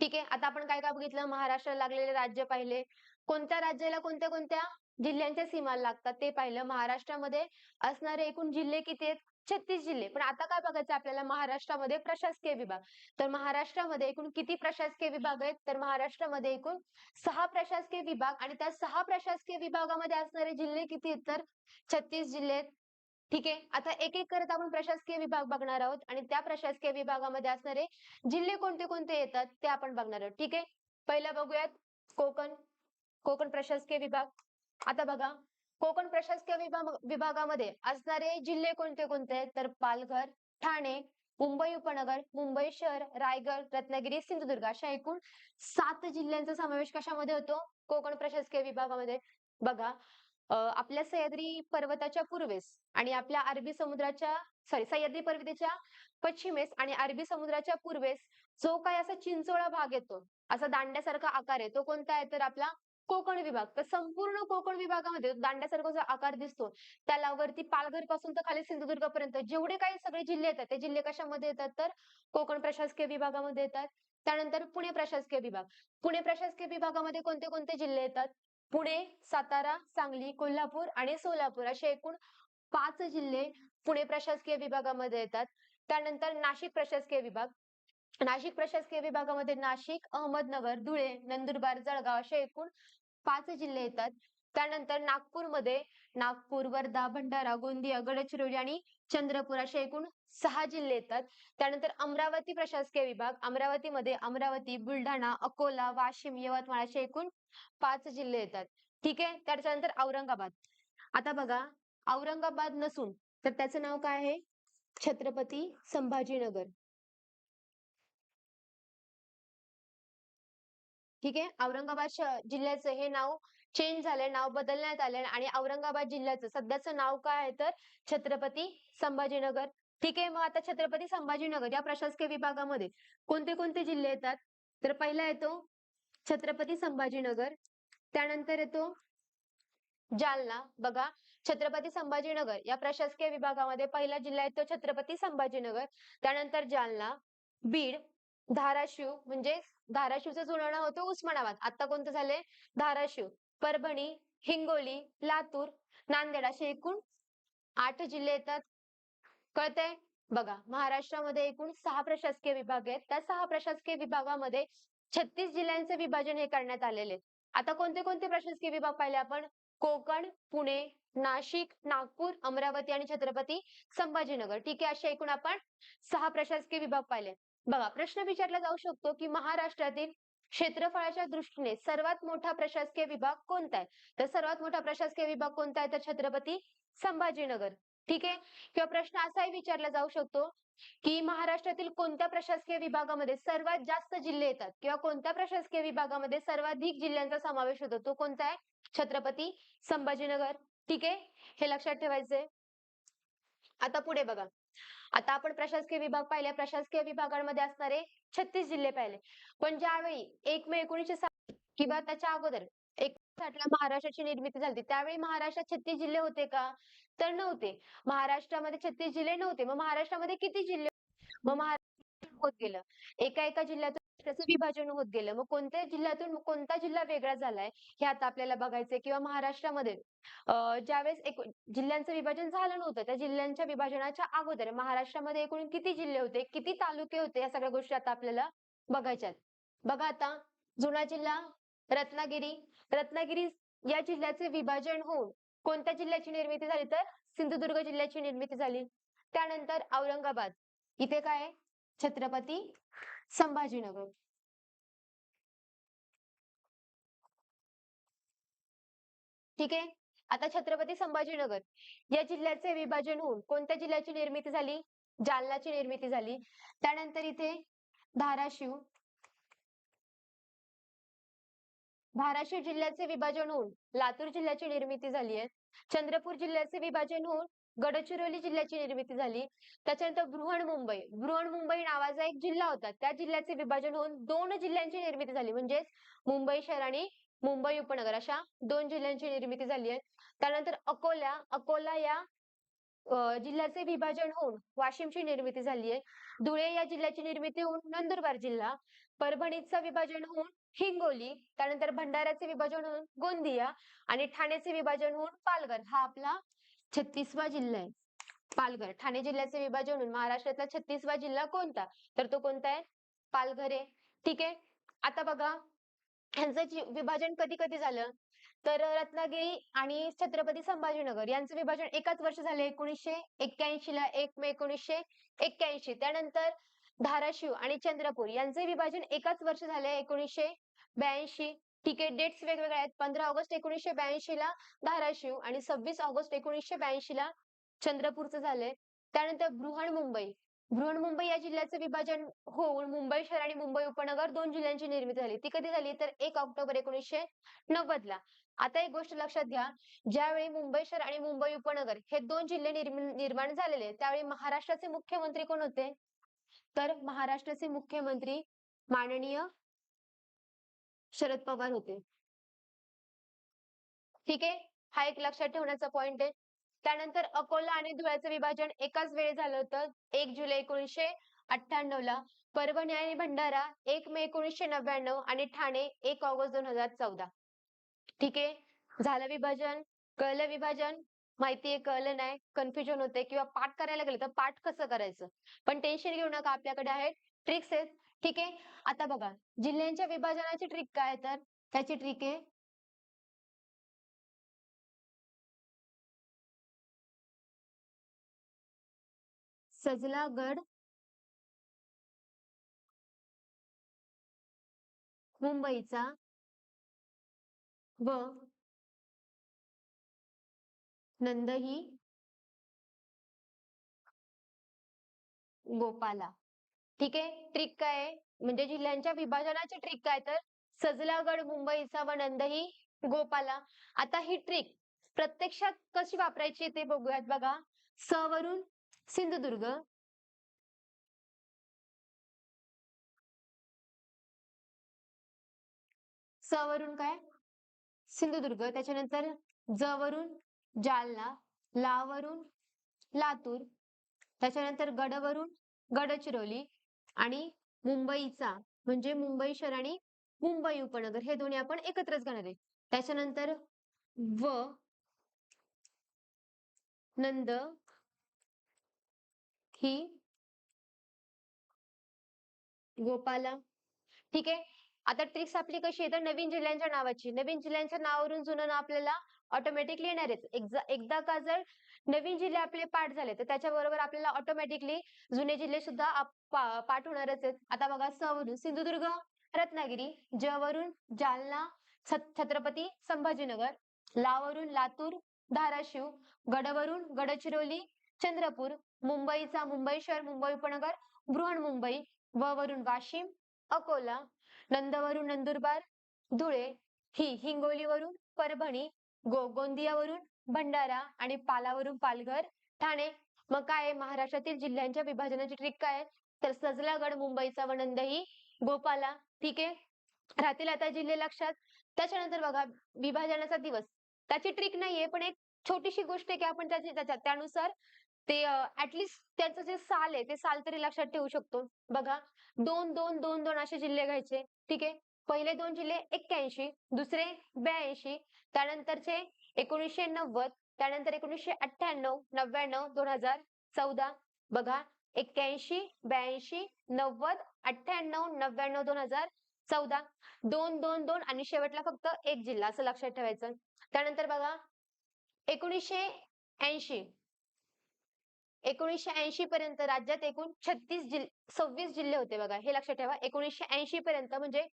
ठीक आहे. आता आपण काय काय बघितलं? महाराष्ट्राला लागलेले राज्य पाहिले. कोणत्या राज्याला कोणत्या कोणत्या जिल्ह्यांच्या सीमा लागतात ते पाहिलं. महाराष्ट्रामध्ये असणारे एकूण जिल्हे किती आहेत? 36 जिल्हे. पण आता काय बघायचं आपल्याला? महाराष्ट्रामध्ये प्रशासकीय विभाग. तर महाराष्ट्रामध्ये एकूण किती प्रशासकीय विभाग आहेत? तर महाराष्ट्रामध्ये एकूण 6 प्रशासकीय विभाग, आणि त्या 6 प्रशासकीय विभागामध्ये असणारे जिल्हे किती आहेत? तर 36 जिल्हे आहेत. ठीक आहे. आता एक एक करत आपण प्रशासकीय विभाग बघणार आहोत, आणि त्या प्रशासकीय विभागामध्ये असणारे जिल्हे कोणते कोणते येतात ते आपण बघणार आहोत. ठीक आहे. पहिला बघूयात कोकण. कोकण प्रशासकीय विभाग. आता बघा, कोकण प्रशासकीय विभागामध्ये असणारे जिल्हे कोणते कोणते आहेत? तर पालघर, ठाणे, मुंबई उपनगर, मुंबई शहर, रायगड, रत्नागिरी, सिंधुदुर्ग, अशा एकूण 7 जिल्ह्यांचा समावेश कशामध्ये होतो? कोकण प्रशासकीय विभागामध्ये. बघा, आपल्या सह्याद्री पर्वताच्या पूर्वेस आणि आपल्या सह्याद्री पर्वताच्या पश्चिमेस आणि अरबी समुद्राच्या पूर्वेस जो काही असा चिंचोळा भाग येतो, असा दांड्यासारखा आकार आहे, तो कोणता आहे? तर आपला कोकण विभाग. तर संपूर्ण कोकण विभागामध्ये दांड्यासारखा जो आकार दिसतो, त्याला वरती पालघर पासून तर खाली सिंधुदुर्ग पर्यंत जेवढे काही सगळे जिल्हे येतात, ते जिल्हे कशामध्ये येतात? तर कोकण प्रशासकीय विभागामध्ये येतात. त्यानंतर पुणे प्रशासकीय विभाग. पुणे प्रशासकीय विभागामध्ये कोणते कोणते जिल्हे येतात? पुणे, सातारा, सांगली, कोल्हापूर आणि सोलापूर, असे एकूण 5 जिल्हे पुणे प्रशासकीय विभागामध्ये येतात. त्यानंतर नाशिक प्रशासकीय विभाग. नाशिक प्रशासकीय विभागामध्ये नाशिक, अहमदनगर, धुळे, नंदुरबार, जळगाव असे एकूण 5 जिल्हे येतात. त्यानंतर नागपूरमध्ये नागपूर, वर्धा, भंडारा, गोंदिया, गडचिरोली आणि चंद्रपूर असे एकूण 6 जिल्हे येतात. त्यानंतर अमरावती प्रशासकीय विभाग. अमरावतीमध्ये अमरावती, बुलढाणा, अकोला, वाशिम, यवतमाळ असे एकूण 5 जिल्हे येतात. ठीक आहे. त्याच्यानंतर औरंगाबाद. आता बघा, औरंगाबाद नसून तर त्याचं नाव काय आहे? छत्रपती संभाजीनगर. ठीक आहे. औरंगाबाद जिल्ह्याचं हे नाव चेंज झालंय, नाव बदलण्यात आलंय, आणि औरंगाबाद जिल्ह्याचं सध्याचं नाव काय आहे? तर छत्रपती संभाजीनगर. ठीक आहे. मग आता छत्रपती संभाजीनगर या प्रशासकीय विभागामध्ये कोणते कोणते जिल्हे येतात? तर पहिला येतो छत्रपती संभाजीनगर. त्यानंतर येतो जालना. बघा, छत्रपती संभाजीनगर या प्रशासकीय विभागामध्ये पहिला जिल्हा येतो छत्रपती संभाजीनगर. त्यानंतर जालना, बीड, धाराशिव म्हणजे धाराशिवचं जुनं नाव होतं उस्मानाबाद. आता कोणतं झालंय? धाराशिव, परभणी, हिंगोली, लातूर, नांदेड असे एकूण 8 जिल्हे येतात. कळतंय? बघा, महाराष्ट्रामध्ये एकूण 6 प्रशासकीय विभाग आहेत. त्या 6 प्रशासकीय विभागामध्ये 36 जिल्ह्यांचे विभाजन हे करण्यात आलेले आहे. आता कोणते कोणते प्रशासकीय विभाग पाहिले आपण? कोकण, पुणे, नाशिक, नागपूर, अमरावती आणि छत्रपती संभाजीनगर. ठीक आहे. असे एकूण आपण 6 प्रशासकीय विभाग पाहिले. बघा, प्रश्न विचारला जाऊ शकतो की महाराष्ट्रातील क्षेत्रफळाच्या दृष्टीने सर्वात मोठा प्रशासकीय विभाग कोणता आहे? तर सर्वात मोठा प्रशासकीय विभाग कोणता आहे? तर छत्रपती संभाजीनगर. ठीक आहे. किंवा प्रश्न असाही विचारला जाऊ शकतो की महाराष्ट्रातील कोणत्या प्रशासकीय विभागामध्ये सर्वात जास्त जिल्हे येतात, किंवा कोणत्या प्रशासकीय विभागामध्ये सर्वाधिक जिल्ह्यांचा समावेश होतो, तो कोणता आहे? छत्रपती संभाजीनगर. ठीक आहे. हे लक्षात ठेवायचंय. आता पुढे बघा, आता आपण प्रशासकीय विभाग पाहिले, प्रशासकीय विभागांमध्ये असणारे 36 जिल्हे पाहिले. पण ज्यावेळी 1 मे 1960 किंवा त्याच्या अगोदर 1960 ला महाराष्ट्राची निर्मिती झाली, त्यावेळी महाराष्ट्रात 36 जिल्हे होते का? तर नव्हते. महाराष्ट्रामध्ये 36 जिल्हे नव्हते. मग महाराष्ट्रामध्ये किती जिल्हे? मग महाराष्ट्र होत गेलं. एका जिल्ह्यातून त्याचं विभाजन होत गेलं. मग कोणत्या जिल्ह्यातून कोणता जिल्हा वेगळा झालाय, हे आता आपल्याला बघायचंय. किंवा महाराष्ट्रामध्ये ज्यावेळेस जिल्ह्यांचं विभाजन झालं नव्हतं, त्या जिल्ह्यांच्या विभाजनाच्या अगोदर महाराष्ट्रामध्ये एकूण किती जिल्हे होते, किती तालुके होते, या सगळ्या गोष्टी आता आपल्याला बघायच्या आहेत. बघा आता, जुना जिल्हा रत्नागिरी. रत्नागिरी या जिल्ह्याचे विभाजन होऊन कोणत्या जिल्ह्याची निर्मिती झाली, तर सिंधुदुर्ग जिल्ह्याची निर्मिती झाली. त्यानंतर औरंगाबाद, इथे काय आहे? छत्रपती संभाजीनगर. ठीक आहे. आता छत्रपती संभाजीनगर या जिल्ह्याचे विभाजन होऊन कोणत्या जिल्ह्याची निर्मिती झाली? जालनाची निर्मिती झाली. त्यानंतर इथे धाराशिव. धाराशिव जिल्ह्याचे विभाजन होऊन लातूर जिल्ह्याची निर्मिती झाली आहे. चंद्रपूर जिल्ह्याचे विभाजन होऊन गडचिरोली जिल्ह्याची निर्मिती झाली. त्याच्यानंतर बृहन्मुंबई. बृहन्मुंबई नावाचा एक जिल्हा होता. त्या जिल्ह्याचे विभाजन होऊन 2 जिल्ह्यांची निर्मिती झाली. म्हणजेच मुंबई शहर आणि मुंबई उपनगर अशा 2 जिल्ह्यांची निर्मिती झाली आहे. त्यानंतर अकोला. अकोला या जिल्ह्याचे विभाजन होऊन वाशिमची निर्मिती झाली आहे. धुळे या जिल्ह्याची निर्मिती होऊन नंदुरबार जिल्हा. परभणीचं विभाजन होऊन हिंगोली. त्यानंतर भंडाऱ्याचे विभाजन होऊन गोंदिया आणि ठाण्याचे विभाजन होऊन पालघर. हा आपला 36वा जिल्हा आहे. पालघर. ठाणे जिल्ह्याचे विभाजन होऊन महाराष्ट्रातला 36वा जिल्हा कोणता? तर तो कोणता आहे? पालघर आहे. ठीक आहे. आता बघा, ह्यांचं विभाजन कधी कधी झालं, तर रत्नागिरी आणि छत्रपती संभाजीनगर यांचं विभाजन एकाच वर्षी झाले, 1981 ला, 1 मे 1981. त्यानंतर धाराशिव आणि चंद्रपूर यांचे विभाजन एकाच वर्ष झाले, 1982. ठीक आहे. डेट्स वेगवेगळ्या आहेत. 15 ऑगस्ट 1982 ला धाराशिव आणि 26 ऑगस्ट 1982 ला चंद्रपूरचं झालंय. त्यानंतर बृहन्मुंबई. बृहन्मुंबई या जिल्ह्याचं विभाजन होऊन मुंबई शहर आणि मुंबई उपनगर 2 जिल्ह्यांची निर्मिती झाली. ती कधी झाली, तर 1 ऑक्टोबर 1990 ला. आता एक गोष्ट लक्षात घ्या, ज्यावेळी मुंबई शहर आणि मुंबई उपनगर हे 2 जिल्हे निर्माण झालेले, त्यावेळी महाराष्ट्राचे मुख्यमंत्री कोण होते? तर महाराष्ट्राचे मुख्यमंत्री माननीय शरद पवार होते. ठीक आहे. हा एक लक्षात ठेवण्याचा पॉइंट आहे. त्यानंतर अकोला आणि धुळ्याचं विभाजन एकाच वेळी झालं होतं, 1 जुलै 1998 ला. परभणी आणि भंडारा 1 मे 1999 आणि ठाणे 1 ऑगस्ट 2014. ठीक आहे. झालं विभाजन, कळलं विभाजन. माहितीये, कळलं नाही, कन्फ्युजन होते किंवा पाठ करायला गेलं तर पाठ कसं करायचं, पण टेन्शन घेऊ नका, आपल्याकडे आहेत ट्रिक्स आहेत. ठीक आहे. आता बघा, जिल्ह्यांच्या विभाजनाची ट्रिक काय आहे, तर त्याची ट्रिक आहे सजला गड मुंबईचा व नंदही गोपाला. ठीक आहे. ट्रिक काय आहे, म्हणजे जिल्ह्यांच्या विभाजनाची ट्रिक काय, तर सजला गड मुंबईचा व नंदही गोपाला. आता ही ट्रिक प्रत्यक्षात कशी वापरायची ते बघूयात. बघा, स वरून सिंधुदुर्ग, स वरून काय? सिंधुदुर्ग. त्याच्यानंतर ज वरून जालना, ला वरून लातूर. त्याच्यानंतर गड वरून गडचिरोली आणि मुंबईचा म्हणजे मुंबई शहर आणि मुंबई उपनगर हे दोन्ही आपण एकत्रच घेणार आहे. त्याच्यानंतर व नंद ही गोपाला. ठीक आहे. आता ट्रिक्स आपली कशी आहे, तर नवीन जिल्ह्यांच्या नावाची, नवीन जिल्ह्यांच्या नावावरून जुनं नाव आपल्याला ऑटोमॅटिकली येणार आहे. एकदा का जर नवीन जिल्हे आपले पाठ झाले, तर त्याच्याबरोबर आपल्याला ऑटोमॅटिकली जुने जिल्हे सुद्धा पाठ होणारच आहेत. आता बघा, स वरून सिंधुदुर्ग, रत्नागिरी. ज वरून जालना, छत्रपती संभाजीनगर. ला वरून लातूर, धाराशिव. गड वरून गडचिरोली, चंद्रपूर. मुंबईचा मुंबई शहर, मुंबई उपनगर, बृहन्मुंबई. व वरून वाशिम, अकोला. नंदवरून नंदुरबार, धुळे. हिंगोलीवरून परभणी, गोंदियावरून भंडारा आणि पालावरून पालघर, ठाणे. मग काय आहे महाराष्ट्रातील जिल्ह्यांच्या विभाजनाची ट्रिक काय आहे? तर सजला गड मुंबईचा व नंदही गोपाला. ठीक आहे, राहतील आता जिल्हे लक्षात. त्याच्यानंतर बघा विभाजनाचा दिवस, त्याची ट्रिक नाहीये पण एक छोटीशी गोष्ट आहे की आपण त्यानुसार ते ऍटलिस्ट त्याचं जे साल आहे ते साल तरी लक्षात ठेवू शकतो. बघा 2-2-2-2 असे जिल्हे घ्यायचे. ठीक आहे, पहिले दोन जिल्हे 81, दुसरे 82, त्यानंतरचे 1990, त्यानंतर 1998, 99, 2014. बघा 81, 82, 90, 98, 99, 2014. 2-2-2 आणि शेवटला फक्त एक जिल्हा असं लक्षात ठेवायचं. त्यानंतर बघा 1980, 1980 पर्यंत राज्यात एकूण 26 जिल्हे होते बघा. हे लक्षात ठेवा. 1980 पर्यंत म्हणजे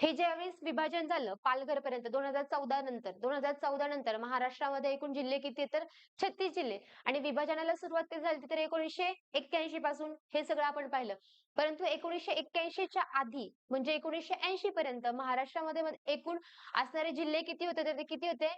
हे ज्यावेळेस विभाजन झालं पालघर पर्यंत 2014 नंतर महाराष्ट्रामध्ये एकूण जिल्हे किती आहेत तर 36 जिल्हे. आणि विभाजनाला सुरुवात कधी झाली तर 1981 पासून हे सगळं आपण पाहिलं. परंतु 1981 च्या आधी म्हणजे 1980 पर्यंत महाराष्ट्रामध्ये एकूण असणारे जिल्हे किती होते तर ते किती होते?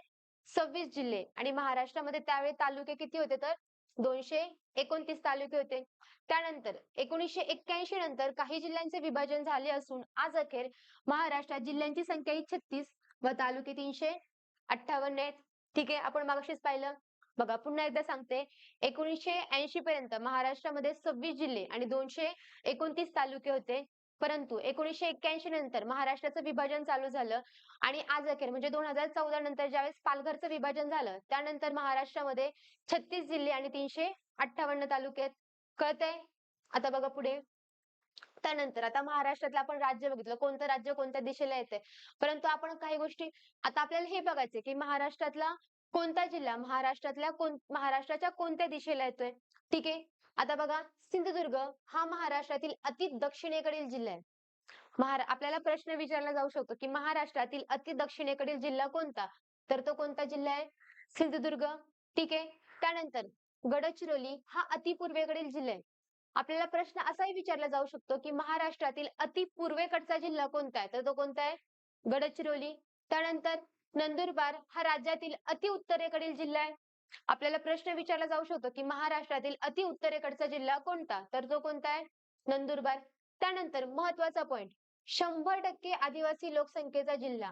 26 जिल्हे. आणि महाराष्ट्रामध्ये त्यावेळी तालुके किती होते तर 229 तालुके होते. त्यानंतर 1981 नंतर काही जिल्ह्यांचे विभाजन झाले असून आज अखेर महाराष्ट्रात जिल्ह्यांची संख्या ही 36 व तालुके 358 आहेत. ठीक आहे, आपण मागाशीच पाहिलं. बघा पुन्हा एकदा सांगते, 1980 पर्यंत महाराष्ट्रामध्ये 26 जिल्हे आणि 229 तालुके होते. परंतु 1981 नंतर महाराष्ट्राचं विभाजन चालू झालं आणि आज अखेर म्हणजे 2014 नंतर ज्यावेळेस पालघरचं विभाजन झालं त्यानंतर महाराष्ट्रामध्ये 36 जिल्हे आणि 358 तालुके आहेत. कळतंय? आता बघा पुढे. त्यानंतर आता महाराष्ट्रातलं आपण राज्य बघितलं, कोणतं राज्य कोणत्या दिशेला येतंय. परंतु आपण काही गोष्टी आता आपल्याला हे बघायचंय की महाराष्ट्रातला कोणता जिल्हा महाराष्ट्राच्या कोणत्या दिशेला येतोय. ठीक आहे, आता बघा सिंधुदुर्ग हा महाराष्ट्रातील अति दक्षिणेकडील जिल्हा आहे. आपल्याला प्रश्न विचारला जाऊ शकतो की महाराष्ट्रातील अति दक्षिणेकडील जिल्हा कोणता? तर तो कोणता जिल्हा आहे? सिंधुदुर्ग. ठीक आहे, त्यानंतर गडचिरोली हा अति पूर्वेकडील जिल्हा आहे. आपल्याला प्रश्न असाही विचारला जाऊ शकतो की महाराष्ट्रातील अति पूर्वेकडचा जिल्हा कोणता आहे? तर तो कोणता आहे? गडचिरोली. त्यानंतर नंदुरबार हा राज्यातील अति उत्तरेकडील जिल्हा आहे. आपल्याला प्रश्न विचारला जाऊ शकतो की महाराष्ट्रातील अति उत्तरेकडचा जिल्हा कोणता? तर तो कोणता आहे? नंदुरबार. त्यानंतर महत्वाचा पॉइंट, 100% आदिवासी लोकसंख्येचा जिल्हा.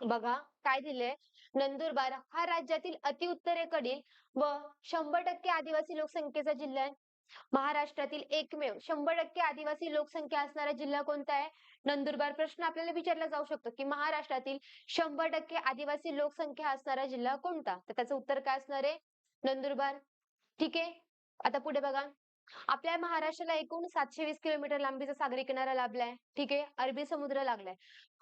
बघा काय दिलंय, नंदुरबार हा राज्यातील अति उत्तरेकडील व 100% आदिवासी लोकसंख्येचा जिल्हा आहे. महाराष्ट्रातील एकमेव 100% आदिवासी लोकसंख्या असणारा जिल्हा कोणता आहे? नंदुरबार. प्रश्न आपल्याला विचारला जाऊ शकतो की महाराष्ट्रातील 100% आदिवासी लोकसंख्या असणारा जिल्हा कोणता? तर त्याचं उत्तर काय असणार आहे? नंदुरबार. ठीक आहे, आता पुढे बघा. आपल्या महाराष्ट्राला एकूण 720 किलोमीटर लांबीचा सागरी किनारा लाभलाय. ठीक आहे, अरबी समुद्र लागलाय.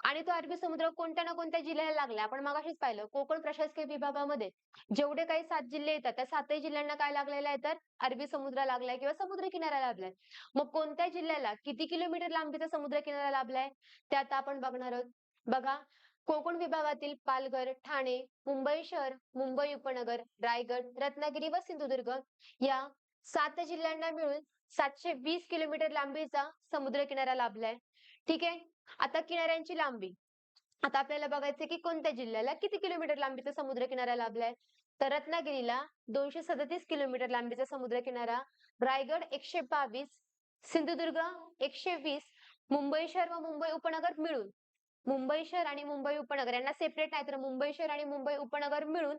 आणि तो अरबी समुद्र कोणत्या ना कोणत्या जिल्ह्याला लागलाय. आपण मगाशीच पाहिलं कोकण प्रशासकीय विभागामध्ये जेवढे काही 7 जिल्हे येतात त्या 7ही जिल्ह्यांना काय लागलेलं आहे तर अरबी समुद्र लागलाय किंवा समुद्र किनारा लाभलाय. मग कोणत्या जिल्ह्याला किती किलोमीटर लांबीचा समुद्र किनारा लाभलाय ते आता आपण बघणार आहोत. बघा कोकण विभागातील पालघर, ठाणे, मुंबई शहर, मुंबई उपनगर, रायगड, रत्नागिरी व सिंधुदुर्ग या 7 जिल्ह्यांना मिळून 720 किलोमीटर लांबीचा समुद्र किनारा लाभलाय. ठीक आहे, आता किनाऱ्यांची लांबी. आता आपल्याला बघायचं की कोणत्या जिल्ह्याला किती किलोमीटर लांबीचा समुद्र किनारा लाभलाय. तर रत्नागिरीला 237 किलोमीटर लांबीचा समुद्र किनारा, रायगड 122, सिंधुदुर्ग 120, मुंबई शहर व मुंबई उपनगर मिळून, मुंबई शहर आणि मुंबई उपनगर यांना सेपरेट नाही तर मुंबई शहर आणि मुंबई उपनगर मिळून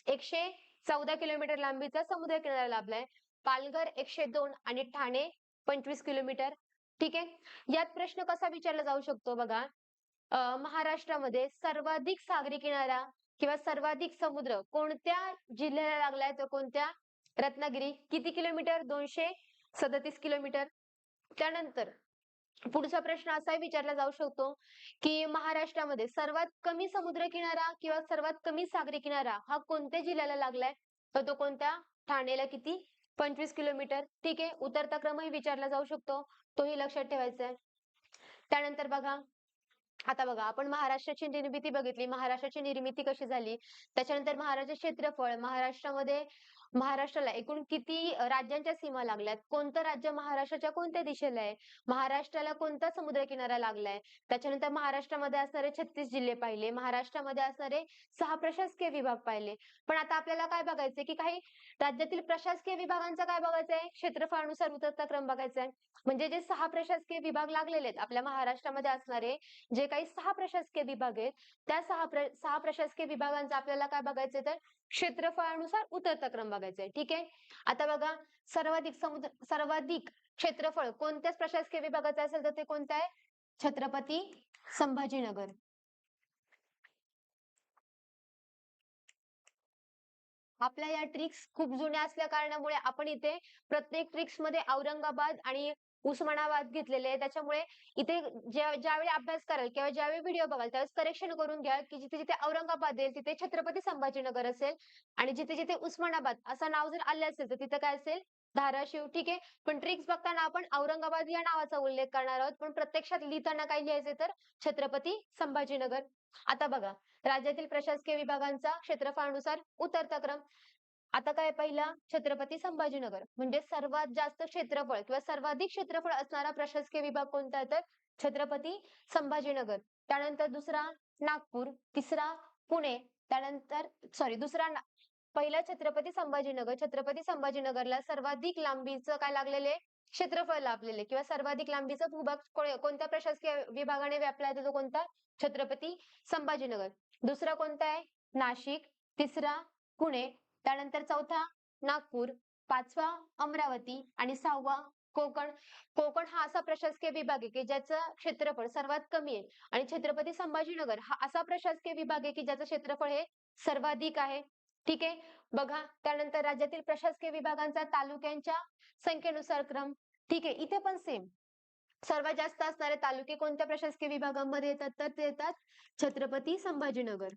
114 किलोमीटर लांबीचा समुद्र किनारा लाभलाय. पालघर 102 आणि ठाणे 25 किलोमीटर. ठीक आहे, यात प्रश्न कसा विचारला जाऊ शकतो बघा. महाराष्ट्रामध्ये सर्वाधिक सागरी किनारा किंवा सर्वाधिक समुद्र कोणत्या जिल्ह्याला लागलाय तर कोणत्या? रत्नागिरी. किती किलोमीटर? 237 किलोमीटर. त्यानंतर पुढचा प्रश्न असाही विचारला जाऊ शकतो की महाराष्ट्रामध्ये सर्वात कमी समुद्र किनारा किंवा सर्वात कमी सागरी किनारा हा कोणत्या जिल्ह्याला लागलाय तर तो कोणत्या? ठाणेला. किती? 25 किलोमीटर. ठीक आहे, उतरता क्रमही विचारला जाऊ शकतो, तोही लक्षात ठेवायचा आहे. त्यानंतर बघा, आता बघा आपण महाराष्ट्राची निर्मिती बघितली, महाराष्ट्राची निर्मिती कशी झाली, त्याच्यानंतर महाराष्ट्राचे क्षेत्रफळ, महाराष्ट्रामध्ये महाराष्ट्राला एकूण किती राज्यांच्या सीमा लागल्यात, कोणतं राज्य महाराष्ट्राच्या कोणत्या दिशेला आहे, महाराष्ट्राला कोणता समुद्रकिनारा लागलाय, त्याच्यानंतर महाराष्ट्रामध्ये असणारे 36 जिल्हे पाहिले, महाराष्ट्रामध्ये असणारे 6 प्रशासकीय विभाग पाहिले. पण आता आपल्याला काय बघायचंय की काही राज्यातील प्रशासकीय विभागांचा काय बघायचंय, क्षेत्रफळानुसार उतरता क्रम बघायचा आहे. म्हणजे जे 6 प्रशासकीय विभाग लागलेले आहेत आपल्या महाराष्ट्रामध्ये असणारे जे काही 6 प्रशासकीय विभाग आहेत, त्या 6 प्रशासकीय विभागांचा आपल्याला काय बघायचंय तर क्षेत्रफळानुसार उतरता क्रम बघायचा आहे. ठीक आहे. आता बघा, सर्वाधिक क्षेत्रफळ कोणत्याच प्रशासकीय विभागाचं असेल तर ते कोणतं आहे? छत्रपती संभाजीनगर. आपल्या या ट्रिक्स खूप जुन्या असल्या कारणामुळे आपण इथे प्रत्येक ट्रिक्स मध्ये औरंगाबाद आणि उस्मानाबाद घेतलेले आहे. त्याच्यामुळे इथे ज्यावेळी अभ्यास कराल किंवा ज्यावेळी व्हिडिओ बघाल त्यावेळेस करेक्शन करून घ्या की जिथे जिथे औरंगाबाद आहे तिथे छत्रपती संभाजीनगर असेल आणि जिथे जिथे उस्मानाबाद असं नाव जर आलं असेल तर तिथं काय असेल? धाराशिव. ठीक आहे. पण ट्रिक्स बघताना आपण औरंगाबाद या नावाचा उल्लेख करणार आहोत, पण प्रत्यक्षात लिहिताना काय लिहायचंय तर छत्रपती संभाजीनगर. आता बघा, राज्यातील प्रशासकीय विभागांचा क्षेत्रफळानुसार उतरता क्रम. आता काय पहिला छत्रपती संभाजीनगर म्हणजे सर्वात जास्त क्षेत्रफळ किंवा सर्वाधिक क्षेत्रफळ असणारा प्रशासकीय विभाग कोणता आहे तर छत्रपती संभाजीनगर. त्यानंतर दुसरा नागपूर, तिसरा पुणे, त्यानंतर पहिला छत्रपती संभाजीनगरला सर्वाधिक लांबीचं काय लागलेले क्षेत्रफळ लाभलेले किंवा सर्वाधिक लांबीचा भूभाग कोणत्या प्रशासकीय विभागाने व्यापला आहे तो कोणता? छत्रपती संभाजीनगर. दुसरा कोणता आहे? नाशिक. तिसरा पुणे, त्यानंतर चौथा नागपूर, पाचवा अमरावती आणि सहावा कोकण. कोकण हा असा प्रशासकीय विभाग आहे की ज्याचं क्षेत्रफळ सर्वात कमी आहे आणि छत्रपती संभाजीनगर हा असा प्रशासकीय विभाग आहे की ज्याचं क्षेत्रफळ हे सर्वाधिक आहे. ठीक आहे. बघा, त्यानंतर राज्यातील प्रशासकीय विभागांचा तालुक्यांच्या संख्येनुसार क्रम. ठीक आहे. इथे पण सेम. सर्वात जास्त असणारे तालुके कोणत्या प्रशासकीय विभागामध्ये येतात तर ते येतात छत्रपती संभाजीनगर.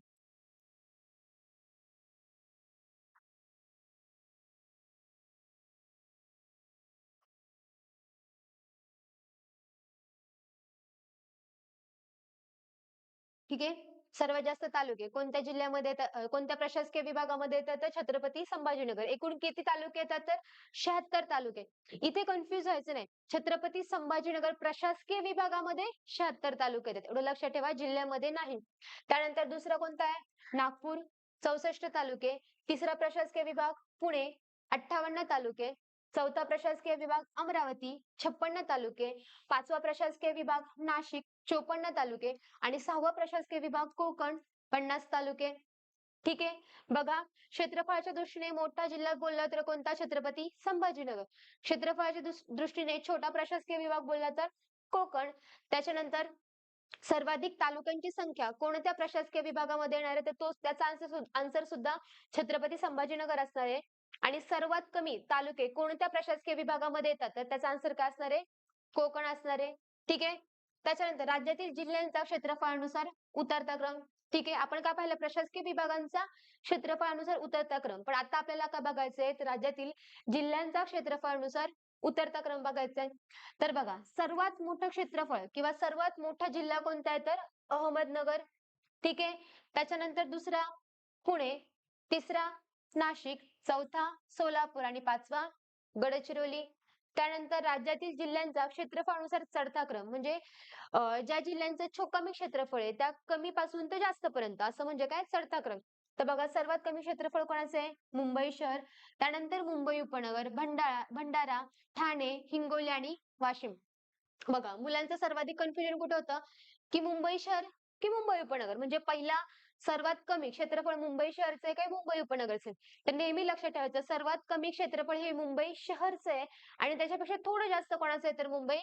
ठीक आहे. सर्वात जास्त तालुके कोणत्या जिल्ह्यामध्ये येतात, कोणत्या प्रशासकीय विभागामध्ये येतात तर छत्रपती संभाजीनगर. एकूण किती तालुके येतात तर 76 तालुके. इथे कन्फ्युज व्हायचं नाही. छत्रपती संभाजीनगर प्रशासकीय विभागामध्ये 76 तालुके येतात. एवढं लक्षात ठेवा, जिल्ह्यामध्ये नाही. त्यानंतर दुसरा कोणता आहे? नागपूर, 64 तालुके. तिसरा प्रशासकीय विभाग पुणे, 58 तालुके. चौथा प्रशासकीय विभाग अमरावती, 56 तालुके. पाचवा प्रशासकीय विभाग नाशिक, 54 तालुके. आणि सहावा प्रशासकीय विभाग कोकण, 50 तालुके. ठीक आहे. बघा, क्षेत्रफळाच्या दृष्टीने मोठा जिल्हा बोलला तर कोणता? छत्रपती संभाजीनगर. क्षेत्रफळाच्या दृष्टीने छोटा प्रशासकीय विभाग बोलला तर कोकण. त्याच्यानंतर सर्वाधिक तालुक्यांची संख्या कोणत्या प्रशासकीय विभागामध्ये येणार आहे तर तोच त्याचा आन्सर सुद्धा छत्रपती संभाजीनगर असणार आहे. आणि सर्वात कमी तालुके कोणत्या प्रशासकीय विभागामध्ये येतात तर त्याचा आन्सर काय असणार आहे? कोकण असणार आहे. ठीक आहे. त्याच्यानंतर राज्यातील जिल्ह्यांचा क्षेत्रफळानुसार उतरता क्रम. ठीक आहे. आपण काय पाहिलं? प्रशासकीय विभागांचा क्षेत्रफळानुसार उतरता क्रम. पण आता आपल्याला काय बघायचंय तर राज्यातील जिल्ह्यांचा क्षेत्रफळानुसार उतरता क्रम बघायचा आहे. तर बघा, सर्वात मोठं क्षेत्रफळ किंवा सर्वात मोठा जिल्हा कोणता आहे तर अहमदनगर. ठीक आहे. त्याच्यानंतर दुसरा पुणे, तिसरा नाशिक, चौथा सोलापूर आणि पाचवा गडचिरोली. त्यानंतर राज्यातील जिल्ह्यांचा क्षेत्रफळानुसार चढता क्रम म्हणजे ज्या जिल्ह्यांचं कमी क्षेत्रफळ आहे त्या कमी पासून ते जास्त पर्यंत असं म्हणजे काय? चढता क्रम. तर बघा, सर्वात कमी क्षेत्रफळ कोणाचं आहे? मुंबई शहर. त्यानंतर मुंबई उपनगर, भंडारा, ठाणे, हिंगोली आणि वाशिम. बघा, मुलांचं सर्वाधिक कन्फ्युजन कुठे होतं की मुंबई शहर की मुंबई उपनगर. म्हणजे पहिला सर्वात कमी क्षेत्रफळ मुंबई शहरचं आहे काय मुंबई उपनगरचं आहे? तर नेहमी लक्षात ठेवायचं, सर्वात कमी क्षेत्रफळ हे मुंबई शहरचं आहे आणि त्याच्यापेक्षा थोडं जास्त कोणाचं आहे तर मुंबई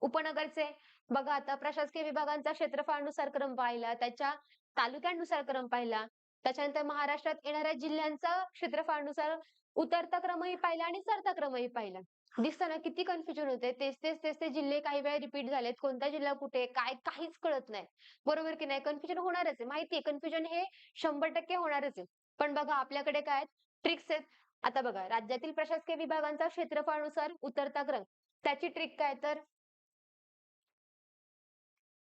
उपनगरचे आहे. बघा, आता प्रशासकीय विभागांचा क्षेत्रफळानुसार क्रम पाहिला, त्याच्या तालुक्यांनुसार क्रम पाहिला, त्याच्यानंतर महाराष्ट्रात येणाऱ्या जिल्ह्यांचा क्षेत्रफळानुसार उतरता क्रमही पाहिला आणि चढता क्रमही पाहिला. दिसतं ना किती कन्फ्युजन होते. तेच ते जिल्हे काही वेळा रिपीट झालेत. कोणता जिल्हा कुठे काय काहीच कळत नाही. बरोबर की नाही? कन्फ्युजन होणारच आहे. माहिती आहे, कन्फ्युजन हे 100% होणारच आहे. पण बघा, आपल्याकडे काय ट्रिक्स आहेत. आता बघा, राज्यातील प्रशासकीय विभागांचा क्षेत्रफळानुसार उतरता क्रम. त्याची ट्रिक काय तर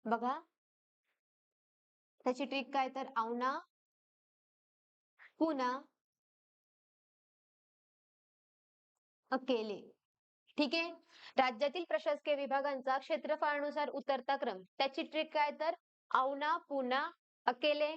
बघा, त्याची ट्रिक काय तर औना, पुणा, अकेले. ठीक आहे. राज्यातील प्रशासकीय विभागांचा क्षेत्रफळानुसार उतरता क्रम. त्याची ट्रिक काय तर औना, पुना, अकेले.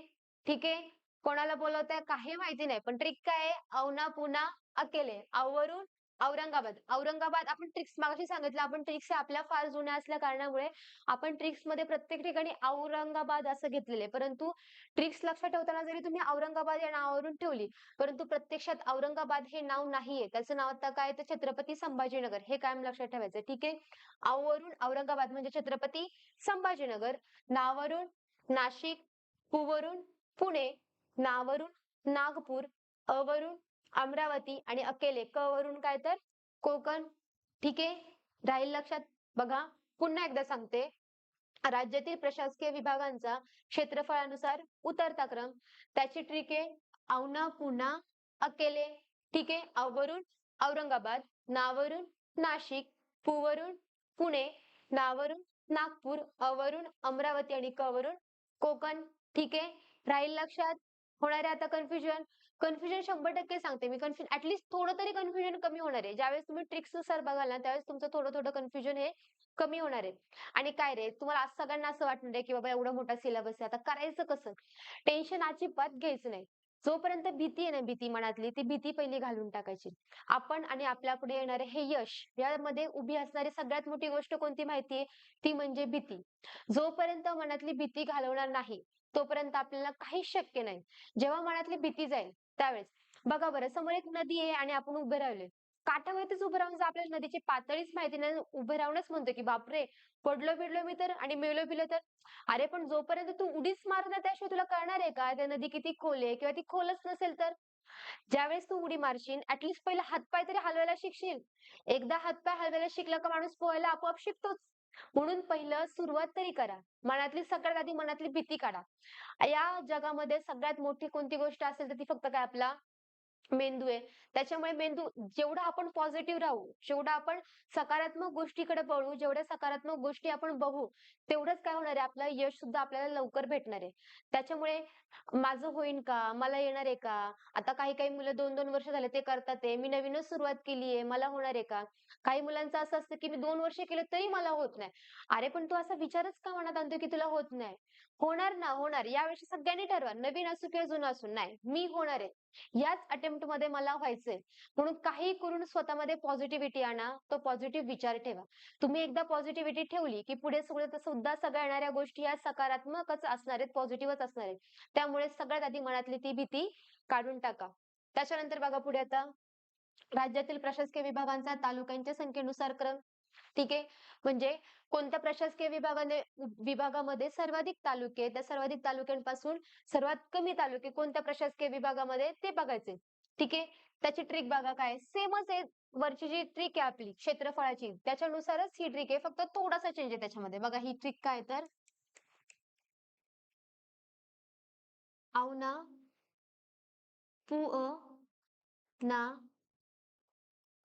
ठीक आहे. कोणाला बोलवताय काही माहिती नाही, पण ट्रिक काय आहे? औना, पुना, अकेले. औवरून औरंगाबाद. औरंगाबाद आपण ट्रिक्स मागाशी सांगितलं, आपण ट्रिक्स आपल्या फार जुन्या असल्या कारणामुळे आपण ट्रिक्समध्ये प्रत्येक ठिकाणी औरंगाबाद असं घेतलेलं आहे. परंतु ट्रिक्स लक्षात ठेवताना जरी तुम्ही औरंगाबाद या नावावरून ठेवली, परंतु प्रत्यक्षात औरंगाबाद हे नाव नाहीये. त्याचं नाव आता काय तर छत्रपती संभाजीनगर. हे कायम लक्षात ठेवायचं. ठीक आहे. औवरून औरंगाबाद म्हणजे छत्रपती संभाजीनगर. नावरून नाशिक, पुवरून पुणे, नावरून नागपूर, अवरून अमरावती आणि अकेले क वरून काय तर कोकण. ठीक आहे. राहील लक्षात. बघा पुन्हा एकदा सांगते. राज्यातील प्रशासकीय विभागांचा क्षेत्रफळानुसार उतरता क्रम. त्याची ट्रिक आहे औना, पुना, अकेले. ठीक आहे. वरून औरंगाबाद, नावरून नाशिक, पुवरून पुणे, नावरून नागपूर, अवरून अमरावती आणि क वरून कोकण. ठीक आहे. राहील लक्षात. होणार आहे आता कन्फ्युजन. कन्फ्युजन 100% सांगते मी. ऍटलीस्ट थोडं तरी कन्फ्युजन कमी होणार आहे. ज्यावेळेस तुम्ही ट्रिक्स नुसार बघाल ना, त्यावेळेस तुमचं थोडं थोडं कन्फ्युजन हे कमी होणार आहे. आणि काय रे, तुम्हाला आज सगळ्यांना असं वाटणार आहे की बाबा एवढा मोठा सिलेबस आहे, आता करायचं कसं? टेन्शन अजिबात घ्यायचं नाही. जोपर्यंत भीती आहे ना, भीती मनातली, ती भीती पहिली घालून टाकायची. आपण आणि आपल्या पुढे येणारे हे यश, यामध्ये उभी असणारी सगळ्यात मोठी गोष्ट कोणती माहितीये? ती म्हणजे भीती. जोपर्यंत मनातली भीती घालवणार नाही, तोपर्यंत आपल्याला काहीच शक्य नाही. जेव्हा मनातली भीती जाईल, त्यावेळेस बघा बरं, समोर एक नदी आहे आणि आपण उभे राहिलोय. काठावरतीच उभं राहून जर आपल्याला नदीची पातळीच माहिती नाही, उभे राहूनच म्हणतो की बापरे, पडलो बिडलो मी तर आणि मेलो बिलो तर. अरे पण जोपर्यंत तू उडीच मारत नाही, त्याशिवाय तुला कळणार आहे का त्या नदी किती खोल आहे? किंवा ती खोलच नसेल तर? ज्यावेळेस तू उडी मारशील, ऍटलीस्ट पहिला हातपाय तरी हलवायला शिकशील. एकदा हातपाय हलवायला शिकला का माणूस पोहायला आपोआप शिकतोच. म्हणून पहिलं सुरुवात तरी करा. मनातली सगळ्यात आधी मनातली भीती काढा. या जगामध्ये सगळ्यात मोठी कोणती गोष्ट असेल तर ती फक्त काय आपला मेंदू आहे. त्याच्यामुळे मेंदू जेवढं आपण पॉझिटिव्ह राहू, जेवढं आपण सकारात्मक गोष्टीकडे वळू, जेवढ्या सकारात्मक गोष्टी आपण बघू, तेवढंच काय होणार आहे, आपलं यश सुद्धा आपल्याला लवकर भेटणार आहे. त्याच्यामुळे माझं होईन का? मला येणार आहे का? आता काही-काही मुलं 2-2 वर्ष झाले ते करतात आहे. मी नवीनच सुरुवात केली आहे, मला होणार आहे का? काही मुलांचं असं असतं, की मी 2 वर्ष केलं तरी मला होत नाही. अरे पण तू असा विचारच का मनात आणतोय, की तुला होत नाही? होणार ना, होणार. यावर्षी सगळ्यांनी ठरवा, नवीन असू किंवा जुनं असू, नाही मी होणार आहे. याच अटेम्प्ट मध्ये मला व्हायचंय. म्हणून काही करून स्वतःमध्ये पॉझिटिव्हिटी आणा, तो पॉझिटिव्ह विचार ठेवा. तुम्ही एकदा पॉझिटिव्हिटी ठेवली, की पुढे सुद्धा सगळ्या येणाऱ्या गोष्टी या सकारात्मकच असणार आहेत, पॉझिटिव्हच असणार आहेत. त्यामुळे सगळ्यात आधी मनातली ती भीती काढून टाका. त्याच्यानंतर बघा पुढे आता राज्यातील प्रशासकीय विभागांचा तालुक्यांच्या संख्येनुसार क्रम. ठीक आहे. म्हणजे कोणत्या प्रशासकीय विभागामध्ये सर्वाधिक तालुके आहेत, त्या सर्वाधिक तालुक्यांपासून सर्वात कमी तालुके कोणत्या प्रशासकीय विभागामध्ये ते बघायचे. ठीक आहे. त्याची ट्रिक बघा काय सेमच आहे. वरची जी ट्रिक आहे आपली क्षेत्रफळाची, त्याच्यानुसारच ही ट्रिक आहे, फक्त थोडासा चेंज आहे त्याच्यामध्ये. बघा ही ट्रिक काय तर औना, पुअ, ना,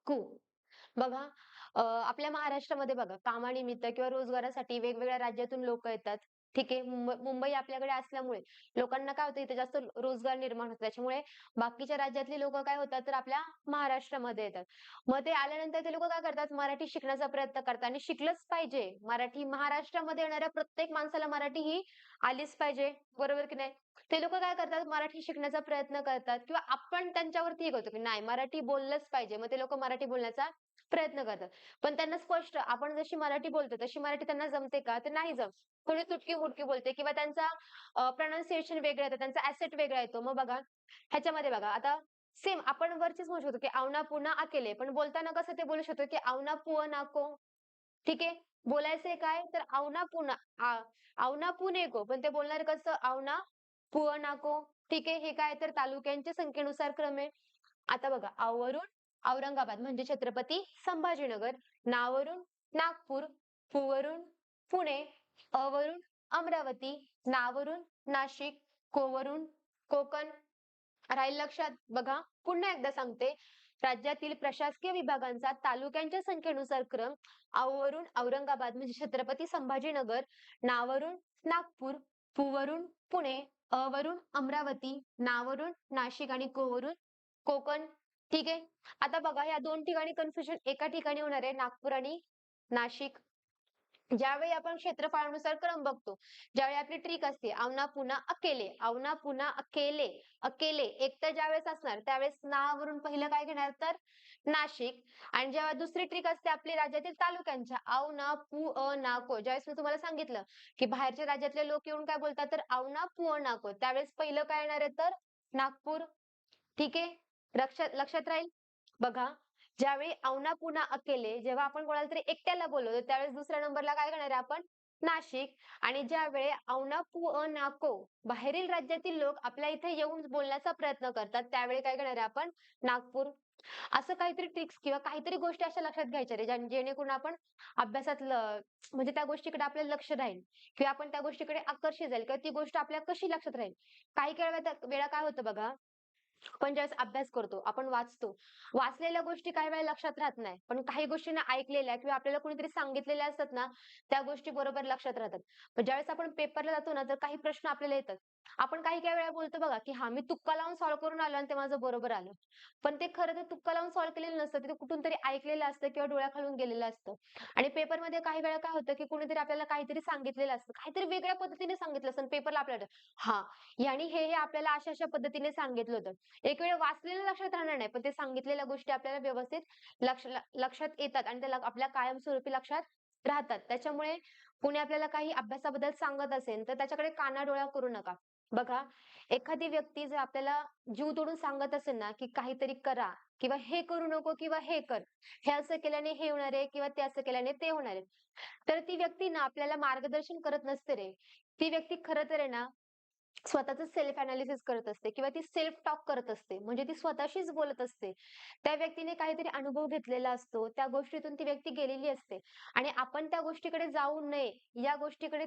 कु. बघा आपल्या महाराष्ट्रामध्ये बघा कामानिमित्त किंवा रोजगारासाठी वेगवेगळ्या राज्यातून लोक येतात. ठीक आहे. मुंबई आपल्याकडे असल्यामुळे लोकांना काय होतं, इथे जास्त रोजगार निर्माण होतो. त्याच्यामुळे बाकीच्या राज्यातली लोक काय होतात तर आपल्या महाराष्ट्रामध्ये येतात. मग ते आल्यानंतर ते लोक काय करतात, मराठी शिकण्याचा प्रयत्न करतात आणि शिकलंच पाहिजे. मराठी महाराष्ट्रामध्ये येणाऱ्या प्रत्येक माणसाला मराठी ही आलीच पाहिजे. बरोबर की नाही? ते लोक काय करतात, मराठी शिकण्याचा प्रयत्न करतात किंवा आपण त्यांच्यावरती हे करतो, की नाही मराठी बोललंच पाहिजे. मग ते लोक मराठी बोलण्याचा प्रयत्न करतात. पण त्यांना स्पष्ट आपण जशी मराठी बोलतो तशी मराठी त्यांना जमते का? तर नाही जमत. थोडी तुटकी-फुटकी बोलते किंवा त्यांचा प्रोनान्सिएशन वेगळं येतं, त्यांचा ऍसेट वेगळा येतो. मग बघा ह्याच्यामध्ये बघा आता सेम आपण वरचीच म्हणू शकतो, की "आवना पुना अकेले." पण बोलताना कसं ते बोलू शकतो, की "आवना पुअ नाको." ठीक आहे. बोलायचंय काय तर "आवना पुना आवना पुणे को." पण ते बोलणार कसं? "आवना पुअ नाको." ठीक आहे. हे काय तर तालुक्यांच्या संख्येनुसार क्रम आहे. आता बघा वरून औरंगाबाद म्हणजे छत्रपती संभाजीनगर, नावरून नागपूर, पुवरून पुणे, वरून अमरावती, नावरून नाशिक, कोवरून कोकण. राहील लक्षात. बघा पुन्हा एकदा सांगते. राज्यातील प्रशासकीय विभागांचा तालुक्यांच्या संख्येनुसार क्रम वरून औरंगाबाद म्हणजे छत्रपती संभाजीनगर, नावरून नागपूर, पुवरून पुणे, वरून अमरावती, नावरून नाशिक आणि कोवरून कोकण. ठीक आहे. आता बघा या दोन ठिकाणी कन्फ्युजन एका ठिकाणी होणार आहे, नागपूर आणि नाशिक. ज्यावेळी आपण क्षेत्रफळानुसार क्रम बघतो, ज्यावेळी आपली ट्रिक असते औना पुन्हा अकेले, औना पुन्हा अकेले, अकेले एकटं ज्यावेळेस असणार त्यावेळेस नावरून पहिलं काय घेणार तर नाशिक. आणि जेव्हा दुसरी ट्रिक असते आपली राज्यातील तालुक्यांच्या औ ना पु अ ना को, ज्यावेळेस मी तुम्हाला सांगितलं की बाहेरच्या राज्यातले लोक येऊन काय बोलतात तर औ ना पु अ ना को, त्यावेळेस पहिलं काय येणार आहे तर नागपूर. ठीक आहे. लक्षात लक्षात राहील. बघा, ज्यावेळी औना पुन्हा अकेले जेव्हा आपण कोणाला तरी एकट्याला बोलवतो त्यावेळेस दुसऱ्या नंबरला काय करणार आहे आपण नाशिक. आणि ज्यावेळी औना पु अ नाको बाहेरील राज्यातील लोक आपल्या इथे येऊन बोलण्याचा प्रयत्न करतात त्यावेळी काय करणार आहे आपण नागपूर. असं काहीतरी ट्रिक्स किंवा काहीतरी गोष्टी अशा लक्षात घ्यायच्या रे जेणेकरून आपण अभ्यासात म्हणजे त्या गोष्टीकडे आपलं लक्ष राहील किंवा आपण त्या गोष्टीकडे आकर्षित जाईल किंवा ती गोष्ट आपल्या कशी लक्षात राहील. काही काही वेळा काय होतं बघा, आपण ज्यावेळेस अभ्यास करतो, आपण वाचतो. वाचलेल्या गोष्टी काही वेळा लक्षात राहत नाही. पण काही गोष्टींना ऐकलेल्या किंवा आपल्याला कोणीतरी सांगितलेल्या असतात ना, त्या गोष्टी बरोबर लक्षात राहतात. पण ज्यावेळेस आपण पेपरला जातो ना, तर काही प्रश्न आपल्याला येतात. आपण काही काही वेळा बोलतो बघा, की हां, मी तुक्का लावून सॉल्व्ह करून आलो आणि ते माझं बरोबर आलं. पण ते खरं तर तुक्का लावून सॉल्व्ह केलेलं नसतं. ते कुठून तरी ऐकलेलं असतं किंवा डोळ्याखालून गेलेलं असतं. आणि पेपरमध्ये काही वेळा काय होतं, की कोणीतरी आपल्याला काहीतरी सांगितलेलं असतं. काहीतरी वेगळ्या पद्धतीने सांगितलं असतं पेपरला आपल्याला हां, यानी हे आपल्याला अशा-अशा पद्धतीने सांगितलं होतं. एक वेळ वाचलेलं लक्षात राहणार नाही, पण ते सांगितलेल्या गोष्टी आपल्याला व्यवस्थित लक्षात येतात आणि त्या आपल्या कायमस्वरूपी लक्षात राहतात. त्याच्यामुळे कोणी आपल्याला काही अभ्यासाबद्दल सांगत असेल, तर त्याच्याकडे कानाडोळा करू नका. बघा, एखादी व्यक्ती जर आपल्याला जीव तोडून सांगत असेल ना, की काहीतरी करा किंवा हे करू नको किंवा हे कर. हे असं केल्याने हे होणार आहे किंवा ते असं केल्याने ते होणार आहे. तर ती व्यक्ती ना आपल्याला मार्गदर्शन करत नसते रे. ती व्यक्ती खरं तर आहे ना स्वतःच सेल्फ अनालिसिस करत असते किंवा ती सेल्फ टॉक करत असते. म्हणजे ती स्वतःशीच बोलत असते. त्या व्यक्तीने काहीतरी अनुभव घेतलेला असतो. त्या गोष्टीतून ती व्यक्ती गेलेली असते आणि आपण त्या गोष्टीकडे जाऊ नये, या गोष्टीकडे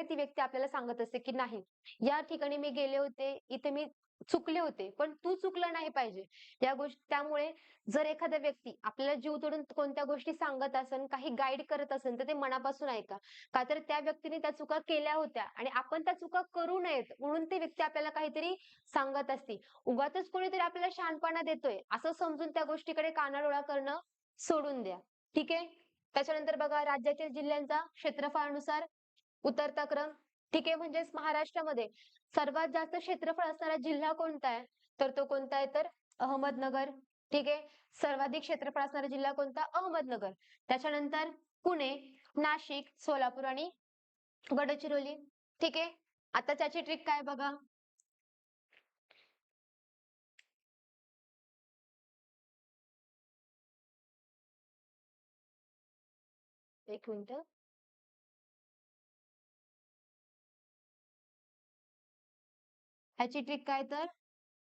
ती व्यक्ती आपल्याला सांगत असते, की नाही, या ठिकाणी मी गेले होते, इथे मी चुकले होते, पण तू चुकला नाही पाहिजे. त्यामुळे जर एखादा व्यक्ती आपल्याला जीव तोडून कोणत्या गोष्टी सांगत असेल, काही गाईड करत असेल, तर ते मनापासून ऐका. का तर त्या व्यक्तीने त्या चुका केल्या होत्या आणि आपण त्या चुका करू नयेत म्हणून ती व्यक्ती आपल्याला काहीतरी सांगत असते. उगाचच कोणीतरी आपल्याला शहाणपणा देतोय असं समजून त्या गोष्टीकडे कानाडोळा करणं सोडून द्या. ठीक आहे. त्याच्यानंतर बघा राज्यातील जिल्ह्यांचा क्षेत्रफळानुसार उतरता क्रम. ठीक आहे. म्हणजेच महाराष्ट्रामध्ये सर्वात जास्त क्षेत्रफळ असणारा जिल्हा कोणता आहे? तर तो कोणता आहे तर अहमदनगर. ठीक आहे. सर्वाधिक क्षेत्रफळ असणारा जिल्हा कोणता? अहमदनगर. त्याच्यानंतर पुणे, नाशिक, सोलापूर आणि गडचिरोली. ठीक आहे. आता त्याची ट्रिक काय बघा. एक मिनिट. ह्याची ट्रिक काय तर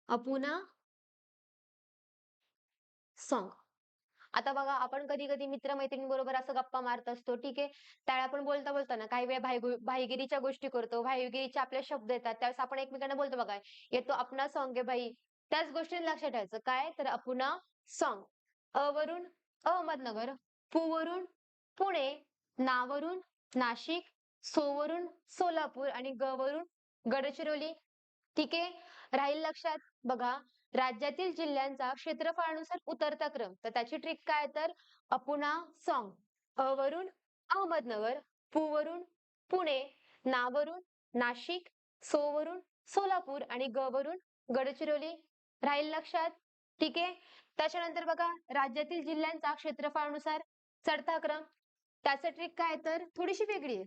अपुना सॉन्ग. आता बघा आपण कधी-कधी मित्र-मैत्रिणींबरोबर असं गप्पा मारत असतो, ठीक आहे. त्यावेळी आपण बोलता-बोलता ना काही वेळा भाईगिरीच्या गोष्टी करतो. भाईगिरीचे आपले शब्द येतात. त्यावेळेस आपण एकमेकांना बोलतो बघा, "ये तो अपना सॉन्ग है भाई." त्याच गोष्टी लक्षात ठेवायचं. काय तर अपुना सॉन्ग. अ वरून अहमदनगर, पु वरून पुणे, ना वरून नाशिक, सो वरून सोलापूर आणि ग वरून गडचिरोली. ठीक आहे. राहील लक्षात. बघा, राज्यातील जिल्ह्यांचा क्षेत्रफळानुसार उतरता क्रम. तर त्याची ट्रिक काय तर अपुना सॉन्ग. अ वरून अहमदनगर, पु वरून पुणे, ना वरून नाशिक, सो वरून सोलापूर आणि ग वरून गडचिरोली. राहील लक्षात. ठीक आहे. त्याच्यानंतर बघा राज्यातील जिल्ह्यांचा क्षेत्रफळानुसार चढता क्रम. त्याचं ट्रिक काय तर थोडीशी वेगळी आहे.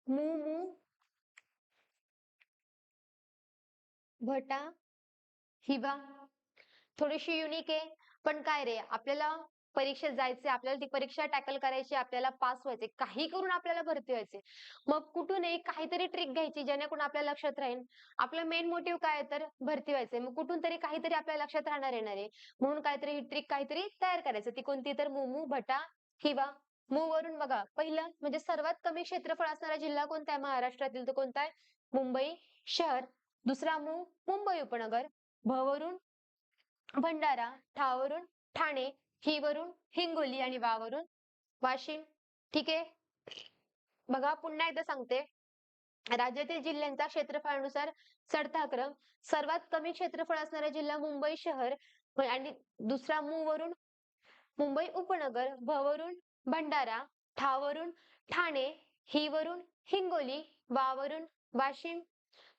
मू मू भटा हिवा. थोडीशी युनिक आहे. पण काय रे, आपल्याला परीक्षेत जायचंय, आपल्याला ती परीक्षा टॅकल करायची, आपल्याला पास व्हायचंय. काही करून आपल्याला भरती व्हायचंय. मग कुठूनही काहीतरी ट्रिक घ्यायची, जेणेकरून आपल्या लक्षात राहील. आपलं मेन मोटिव्ह काय आहे तर भरती व्हायचंय. मग कुठून तरी काहीतरी आपल्या लक्षात राहणार येणार आहे. म्हणून काहीतरी ही ट्रिक काहीतरी तयार करायचं. ती कोणती तर मुमू, भटा, हिवा. मू वरून बघा, पहिलं म्हणजे सर्वात कमी क्षेत्रफळ असणारा जिल्हा कोणता आहे महाराष्ट्रातील? तो कोणता आहे? मुंबई शहर. दुसरा मू, मुंबई उपनगर. भ वरून भंडारा, ठा वरून ठाणे, ही वरून हिंगोली आणि वा वरून वाशिम. ठीक आहे. बघा पुन्हा एकदा सांगते. राज्यातील जिल्ह्यांचा क्षेत्रफळानुसार चढता क्रम. सर्वात कमी क्षेत्रफळ असणारा जिल्हा मुंबई शहर आणि दुसरा मू वरून मुंबई उपनगर, भ वरून भंडारा, ठा वरून ठाणे, ही वरून हिंगोली, वा वरून वाशिम.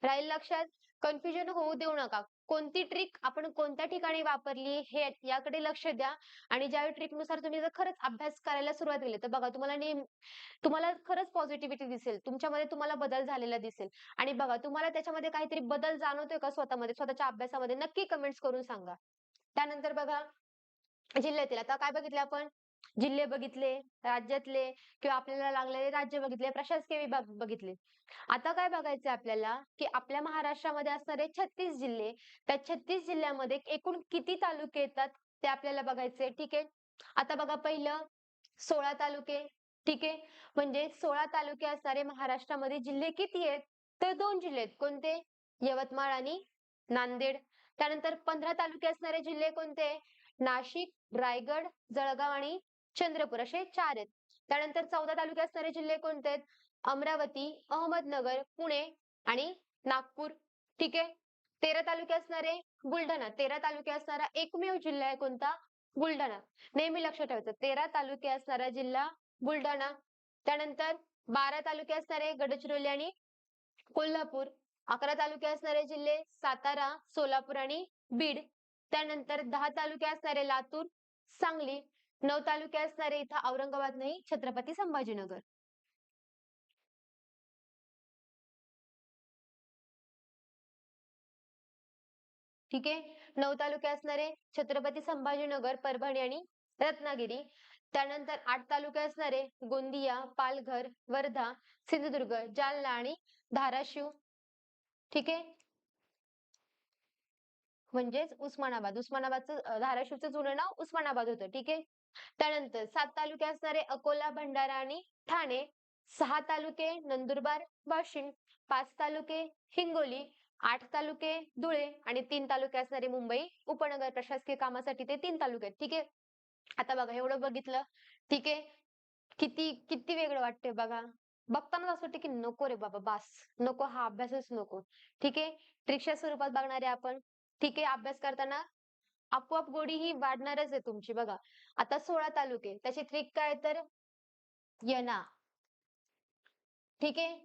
राहील लक्षात? कन्फ्युजन होऊ देऊ नका. कोणती ट्रिक आपण कोणत्या ठिकाणी वापरली हे याकडे लक्ष द्या. आणि ज्या ट्रिकनुसार तुम्ही जर खरंच अभ्यास करायला सुरुवात केली तर बघा तुम्हाला खरंच पॉझिटिव्हिटी दिसेल. तुमच्यामध्ये तुम्हाला बदल झालेला दिसेल. आणि बघा तुम्हाला त्याच्यामध्ये काहीतरी बदल जाणवतोय का स्वतःमध्ये, स्वतःच्या अभ्यासामध्ये? नक्की कमेंट्स करून सांगा. त्यानंतर बघा जिल्ह्यातील आता काय बघितले आपण? जिल्हे बघितले, राज्यातले किंवा आपल्याला लागलेले राज्य बघितले, प्रशासकीय विभाग बघितले. आता काय बघायचंय आपल्याला, की आपल्या महाराष्ट्रामध्ये असणारे 36 जिल्हे, त्या 36 जिल्ह्यामध्ये एकूण किती तालुके येतात ते आपल्याला बघायचंय. ठीक आहे. आता बघा पहिलं 16 तालुके. ठीक आहे. म्हणजे 16 तालुके असणारे महाराष्ट्रामध्ये जिल्हे किती आहेत? तर 2 जिल्हे आहेत. कोणते? यवतमाळ आणि नांदेड. त्यानंतर 15 तालुके असणारे जिल्हे कोणते? नाशिक, रायगड, जळगाव आणि चंद्रपूर असे 4 आहेत. त्यानंतर 14 तालुके असणारे जिल्हे कोणते आहेत? अमरावती, अहमदनगर, पुणे आणि नागपूर. ठीक आहे. 13 तालुके असणारे बुलढाणा. 13 तालुके असणारा एकमेव जिल्हा आहे कोणता? बुलढाणा. नेहमी लक्षात ठेवायचं. 13 तालुके असणारा जिल्हा बुलढाणा. त्यानंतर 12 तालुके असणारे गडचिरोली आणि कोल्हापूर. 11 तालुके असणारे जिल्हे सातारा, सोलापूर आणि बीड. त्यानंतर 10 तालुके असणारे लातूर, सांगली. 9 तालुके असणारे इथं औरंगाबाद नाही, छत्रपती संभाजीनगर. ठीक आहे. 9 तालुके असणारे छत्रपती संभाजीनगर, परभणी आणि रत्नागिरी. त्यानंतर 8 तालुके असणारे गोंदिया, पालघर, वर्धा, सिंधुदुर्ग, जालना आणि धाराशिव. ठीक आहे. म्हणजेच उस्मानाबाद. धाराशिवचं जुनं नाव उस्मानाबाद होतं. ठीक आहे. त्यानंतर 7 तालुके असणारे अकोला, भंडारा आणि ठाणे. 6 तालुके नंदुरबार, वाशिम. 5 तालुके हिंगोली. 8 तालुके धुळे आणि 3 तालुके असणारे मुंबई उपनगर. प्रशासकीय कामासाठी ते 3 तालुके आहेत. ठीक आहे. आता बघा एवढं बघितलं. ठीक आहे. किती किती वेगळं वाटतंय बघा. बघतानाच असं वाटतं की नको रे बाबा बास. नको हा अभ्यासच नको. ठीक आहे. ट्रिकच्या स्वरूपात बघणार आहे आपण. ठीक आहे. अभ्यास करताना आपोआप गोडी ही वाढणारच आहे तुमची बघा. आता 16 तालुके. त्याची ट्रिक काय तर येणा. ठीक आहे.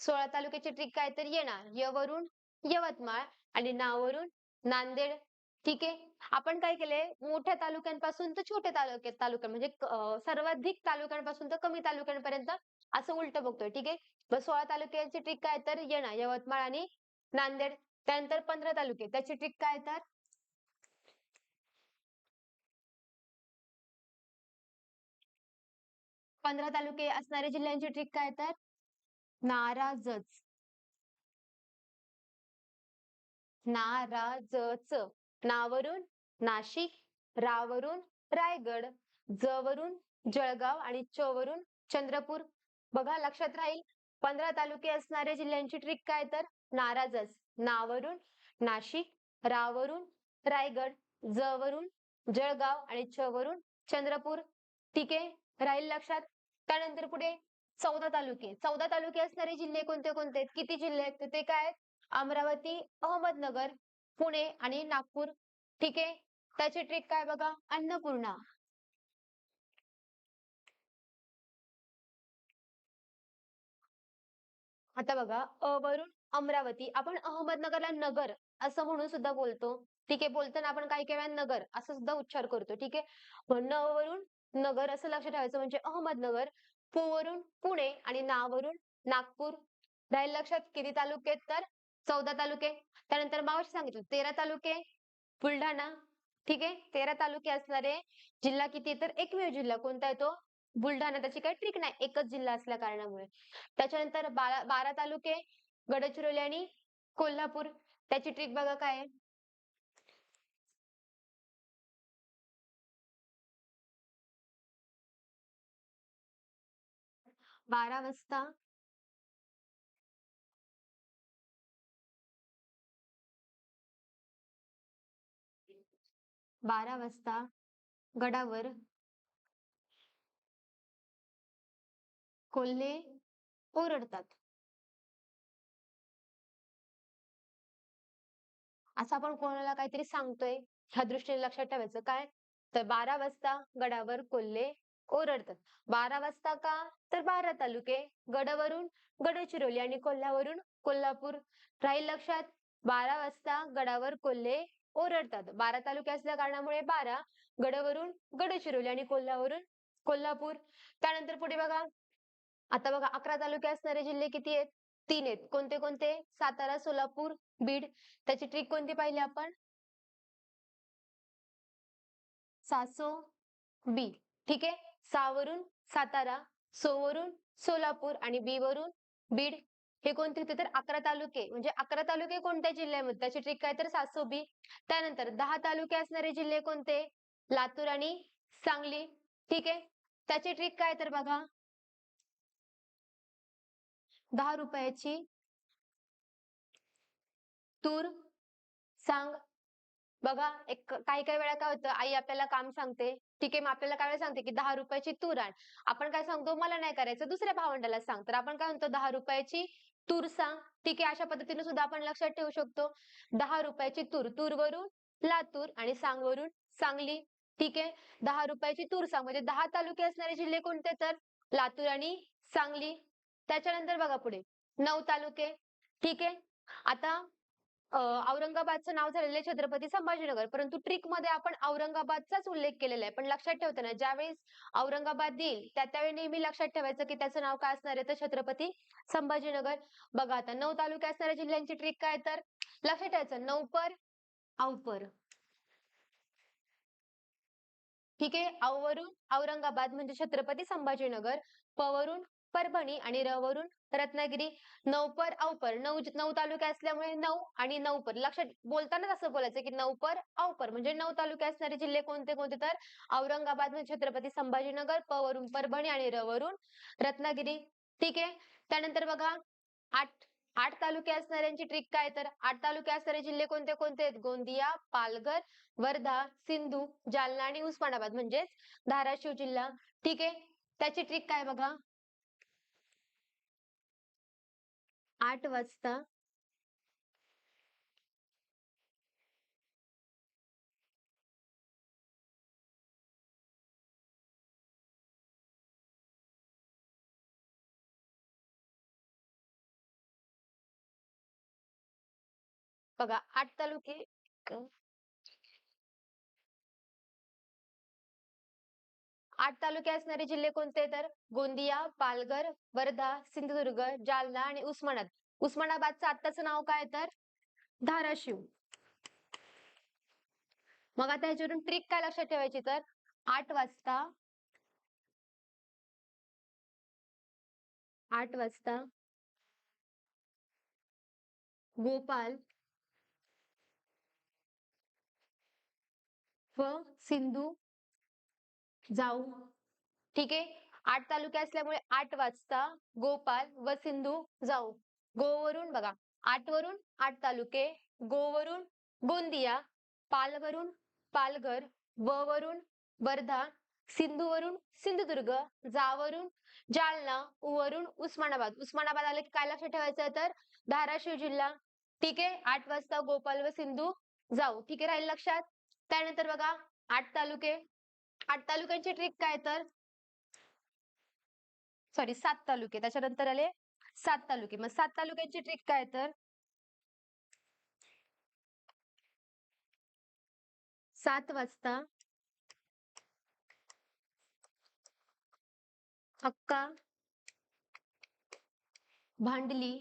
16 तालुक्याची ट्रिक काय तर येणा. य वरून यवतमाळ आणि ना वरून नांदेड. ठीक आहे. आपण काय केलंय मोठ्या तालुक्यांपासून तर छोट्या तालुक्या म्हणजे सर्वाधिक तालुक्यांपासून तर कमी तालुक्यांपर्यंत असं उलट बघतोय. ठीक आहे. मग 16 तालुक्यांची ट्रिक काय तर येणा, यवतमाळ आणि नांदेड. त्यानंतर 15 तालुके. त्याची ट्रिक काय तर 15 तालुके असणाऱ्या जिल्ह्यांची ट्रिक काय तर नाराजच. नाराजच. नावरून नाशिक, रावरून रायगड, जवरून जळगाव आणि च वरून चंद्रपूर. बघा लक्षात राहील. 15 तालुके असणाऱ्या जिल्ह्यांची ट्रिक काय तर नाराजच. नावरून नाशिक, रावरून रायगड, जवरून जळगाव आणि च वरून चंद्रपूर. ठीक आहे. राहील लक्षात. त्यानंतर पुढे 14 तालुके. 14 तालुके असणारे जिल्हे कोणते कोणते आहेत? किती जिल्हे आहेत? तर ते काय अमरावती, अहमदनगर, पुणे आणि नागपूर. ठीक आहे. त्याची ट्रिक काय बघा अन्नपूर्णा. आता बघा वरून अमरावती. आपण अहमदनगरला नगर असं म्हणून सुद्धा बोलतो. ठीक आहे. बोलताना आपण काही काही वेळा नगर असं सुद्धा उच्चार करतो. ठीक आहे. पण न वरून नगर असं लक्षात ठेवायचं म्हणजे अहमदनगर. पु वरून पुणे आणि ना वरून नागपूर. राहील लक्षात किती तालुके आहेत तर 14 तालुके. त्यानंतर मावशी सांगितलं 13 तालुके बुलढाणा. ठीक आहे. 13 तालुके असणारे जिल्हा किती तर एकमेव जिल्हा कोणता आहे तो बुलढाणा. त्याची काही ट्रिक नाही एकच जिल्हा असल्या कारणामुळे. त्याच्यानंतर 12 तालुके गडचिरोली आणि कोल्हापूर. त्याची ट्रिक बघा काय आहे. 12 वाजता 12 वाजता गडावर कोल्हे ओरडतात. असं आपण कोणाला काहीतरी सांगतोय ह्या दृष्टीने लक्षात ठेवायचं. काय तर 12 वाजता गडावर कोल्हे ओरडतात. 12 वाजता का तर 12 तालुके, गडावरून गडचिरोली आणि कोल्ह्यावरून कोल्हापूर. राहील लक्षात. 12 वाजता गडावर कोल्हे ओरडतात. 12 तालुके असल्या कारणामुळे 12, गडावरून गडचिरोली आणि कोल्ह्यावरून कोल्हापूर. त्यानंतर पुढे बघा. आता बघा 11 तालुके असणारे जिल्हे किती आहेत? 3 आहेत. कोणते कोणते? सातारा, सोलापूर, बीड. त्याची ट्रिक कोणती पाहिली आपण? सासो बी. ठीक आहे. 6 वरून सातारा, वरून सोलापूर आणि बी वरून बीड. हे कोणते होते तर 11 तालुके. म्हणजे 11 तालुके कोणत्या जिल्ह्यामध्ये? त्याची ट्रिक काय तर सासो बी. त्यानंतर 10 तालुके असणारे जिल्हे कोणते? लातूर आणि सांगली. ठीक आहे. त्याची ट्रिक काय तर बघा. 10 रुपयाची तूर सांग. बघा एक काही काही वेळा काय होतं, आई आपल्याला काम सांगते. ठीक आहे, मग आपल्याला काय वेळा सांगते की 10 रुपयाची तूर आण. आपण काय सांगतो, मला नाही करायचं, दुसऱ्या भावंडाला सांग. तर आपण काय म्हणतो, 10 रुपयाची तूर सांग. ठीक आहे, अशा पद्धतीने सुद्धा आपण लक्षात ठेवू शकतो. 10 रुपयाची तूर, तूरवरून लातूर आणि सांगवरून सांगली. ठीक आहे. 10 रुपयाची तूर सांग म्हणजे 10 तालुके असणारे जिल्हे कोणते तर लातूर आणि सांगली. त्याच्यानंतर बघा पुढे 9 तालुके. ठीक आहे. आता औरंगाबादचं नाव झालेलं आहे छत्रपती संभाजीनगर. परंतु ट्रिकमध्ये आपण औरंगाबादचाच उल्लेख केलेला आहे. पण लक्षात ठेवताना ज्यावेळेस औरंगाबाद येईल त्यावेळी नेहमी लक्षात ठेवायचं की त्याचं नाव काय असणार आहे तर छत्रपती संभाजीनगर. बघा आता 9 तालुके असणाऱ्या जिल्ह्यांची ट्रिक काय तर लक्षात ठेवायचं. नौपर, औपर. ठीक आहे. औ वरून औरंगाबाद म्हणजे छत्रपती संभाजीनगर, प वरून परभणी आणि र वरून रत्नागिरी. नौपर, औपर. 9 तालुके असल्यामुळे 9 आणि नौपर. लक्षात बोलतानाच असं बोलायचं की नौपर, औपर म्हणजे 9 तालुके असणारे जिल्हे कोणते कोणते तर औरंगाबाद म्हणजे छत्रपती संभाजीनगर, प वरून परभणी आणि र वरून रत्नागिरी. ठीक आहे. त्यानंतर बघा 8 8 तालुके असणाऱ्यांची ट्रिक काय तर 8 तालुके असणारे जिल्हे कोणते कोणते आहेत? गोंदिया, पालघर, वर्धा, सिंधू, जालना आणि उस्मानाबाद म्हणजेच धाराशिव जिल्हा. ठीक आहे. त्याची ट्रिक काय बघा. 8 वाजता बघा 8 तालुके 8 तालुके असणारे जिल्हे कोणते तर गोंदिया, पालघर, वर्धा, सिंधुदुर्ग, जालना आणि उस्मानाबादचं आत्ताचं नाव काय तर धाराशिव. मग आता ह्याच्यावरून ट्रिक काय लक्षात ठेवायची तर 8 वाजता 8 वाजता गोपाल व सिंधू जाऊ. ठीक आहे. 8 तालुके असल्यामुळे 8 वाजता गोपाल व सिंधू जाऊ. गोवरून बघा 8 वरून 8 तालुके, गोवरून गोंदिया, पालवरून पालघर, व वरून वर्धा, सिंधूवरून सिंधुदुर्ग, जावरून जालना, वरून उस्मानाबाद. उस्मानाबाद आलं की काय लक्षात ठेवायचं तर धाराशिव जिल्हा. ठीक आहे. 8 वाजता गोपाल व सिंधू जाऊ. ठीक आहे, राहील लक्षात. त्यानंतर बघा 8 तालुके. 8 तालुक्यांची ट्रिक काय तर सॉरी 7 तालुके. त्याच्यानंतर आले 7 तालुके. मग 7 तालुक्यांची ट्रिक काय तर 7 वाजता अक्का, भांडली,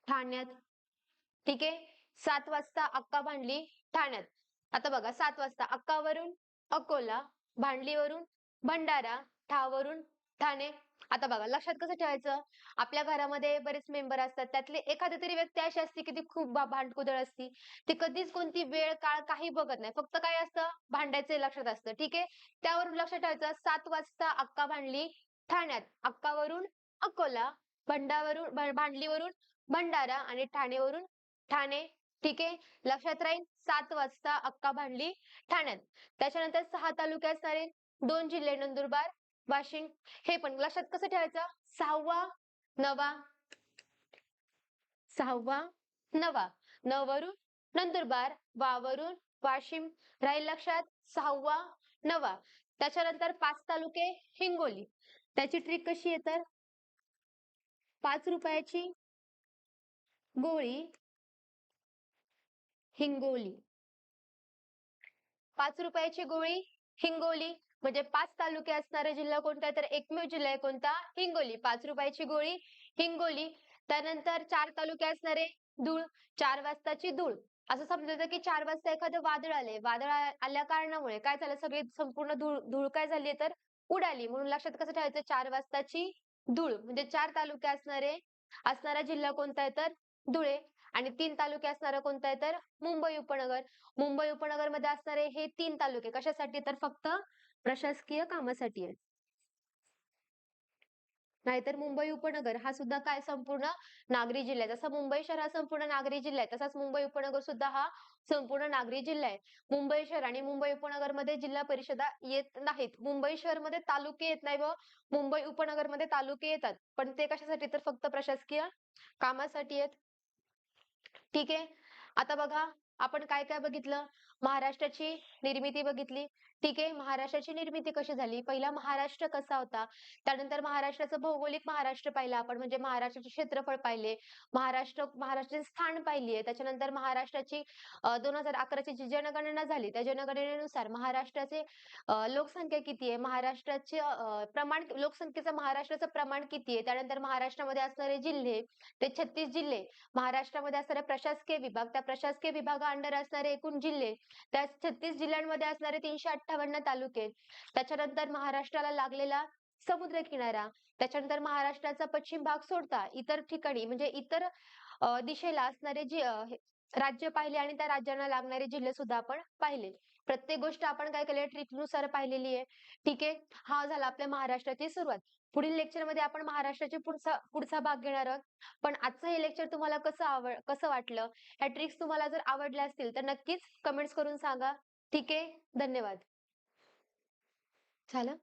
ठाण्यात. ठीक आहे. 7 वाजता अक्का, भांडली, ठाण्यात. आता बघा 7 वाजता अक्कावरून अकोला, भांडलीवरून भंडारा, ठावरून ठाणे. आता बघा लक्षात कसं ठेवायचं. आपल्या घरामध्ये बरेच मेंबर असतात. त्यातली एखादी तरी व्यक्ती अशी असते की ती खूप भांडकुदळ असती. ती कधीच कोणती वेळ काळ काही बघत नाही. फक्त काय असतं भांडायचं लक्षात असतं. ठीक आहे. त्यावरून लक्षात ठेवायचं 7 वाजता अक्का, भांडली, ठाण्यात. अक्कावरून अकोला, भांडलीवरून भंडारा आणि ठाणेवरून ठाणे. ठीक आहे. लक्षात राहील 7 वाजता अक्का, भांडली, ठाण्यात. त्याच्यानंतर 6 तालुके असणारे 2 जिल्हे नंदुरबार, वाशिम. हे पण लक्षात कसं ठेवायचं. 6वा, 9वा, 6वा, नवा, न वरून नंदुरबार, वावरून वाशिम, राहील लक्षात? 6वा नवा. त्याच्यानंतर 5 तालुके हिंगोली. त्याची ट्रिक कशी आहे तर ₹5 गोळी हिंगोली. ₹5 गोळी हिंगोली म्हणजे 5 तालुके असणारा जिल्हा कोणता आहे तर एकमेव जिल्हा आहे कोणता? हिंगोली. ₹5 गोळी हिंगोली. त्यानंतर 4 तालुके असणारे धूळ, 4 वाजताची धूळ. असं समजायचं की 4 वाजता एखादं वादळ आलंय. वादळ आल्या कारणामुळे काय झालं सगळी संपूर्ण धूळ धूळ काय झाली तर उडाली. म्हणून लक्षात कसं ठेवायचं 4 वाजताची धूळ म्हणजे 4 तालुके असणारा जिल्हा कोणता आहे तर धुळे आणि 3 तालुके असणारा कोणता आहे तर मुंबई उपनगर. मुंबई उपनगरमध्ये असणारे हे 3 तालुके कशासाठी तर फक्त प्रशासकीय कामासाठी आहे. नाहीतर मुंबई उपनगर हा सुद्धा काय संपूर्ण नागरी जिल्हा आहे. जसा मुंबई शहर हा संपूर्ण नागरी जिल्हा आहे, तसाच मुंबई उपनगर सुद्धा हा संपूर्ण नागरी जिल्हा आहे. मुंबई शहर आणि मुंबई उपनगरमध्ये जिल्हा परिषदा येत नाहीत. मुंबई शहरमध्ये तालुके येत नाही व मुंबई उपनगरमध्ये तालुके येतात. पण ते कशासाठी तर फक्त प्रशासकीय कामासाठी आहेत. ठीक आहे. आता बघा आपण काय काय बघितलं? महाराष्ट्राची निर्मिती बघितली. ठीक आहे. महाराष्ट्राची निर्मिती कशी झाली? पहिला महाराष्ट्र कसा होता? त्यानंतर महाराष्ट्राचं भौगोलिक महाराष्ट्र पाहिला आपण म्हणजे महाराष्ट्राचे क्षेत्रफळ पाहिले. महाराष्ट्राचे स्थान पाहिली आहे. त्याच्यानंतर महाराष्ट्राची 2011ची जी जनगणना झाली त्या जनगणनेनुसार महाराष्ट्राचे लोकसंख्या किती आहे? महाराष्ट्राचे प्रमाण लोकसंख्येचं महाराष्ट्राचं प्रमाण किती आहे? त्यानंतर महाराष्ट्रामध्ये असणारे जिल्हे ते 36 जिल्हे. महाराष्ट्रामध्ये असणारे प्रशासकीय विभाग, त्या प्रशासकीय विभागा अंडर असणारे एकूण जिल्हे, त्या 36 जिल्ह्यांमध्ये असणारे 358 तालुके. त्याच्यानंतर महाराष्ट्राला लागलेला समुद्र किनारा, त्याच्यानंतर महाराष्ट्राचा पश्चिम भाग सोडता इतर ठिकाणी म्हणजे इतर दिशेला असणारे जे राज्य पाहिले आणि त्या राज्यांना लागणारे जिल्हे सुद्धा आपण पाहिले. प्रत्येक गोष्ट आपण काय केली ट्रिकनुसार पाहिलेली आहे. ठीक आहे. हा झाला आपल्या महाराष्ट्राची सुरुवात. पुढील लेक्चरमध्ये आपण महाराष्ट्राचे पुढचा पुढचा भाग घेणार आहोत. पण आजचं हे लेक्चर तुम्हाला कसं वाटलं? ह्या ट्रिक्स तुम्हाला जर आवडल्या असतील तर नक्कीच कमेंट्स करून सांगा. ठीक आहे. धन्यवाद. झालं?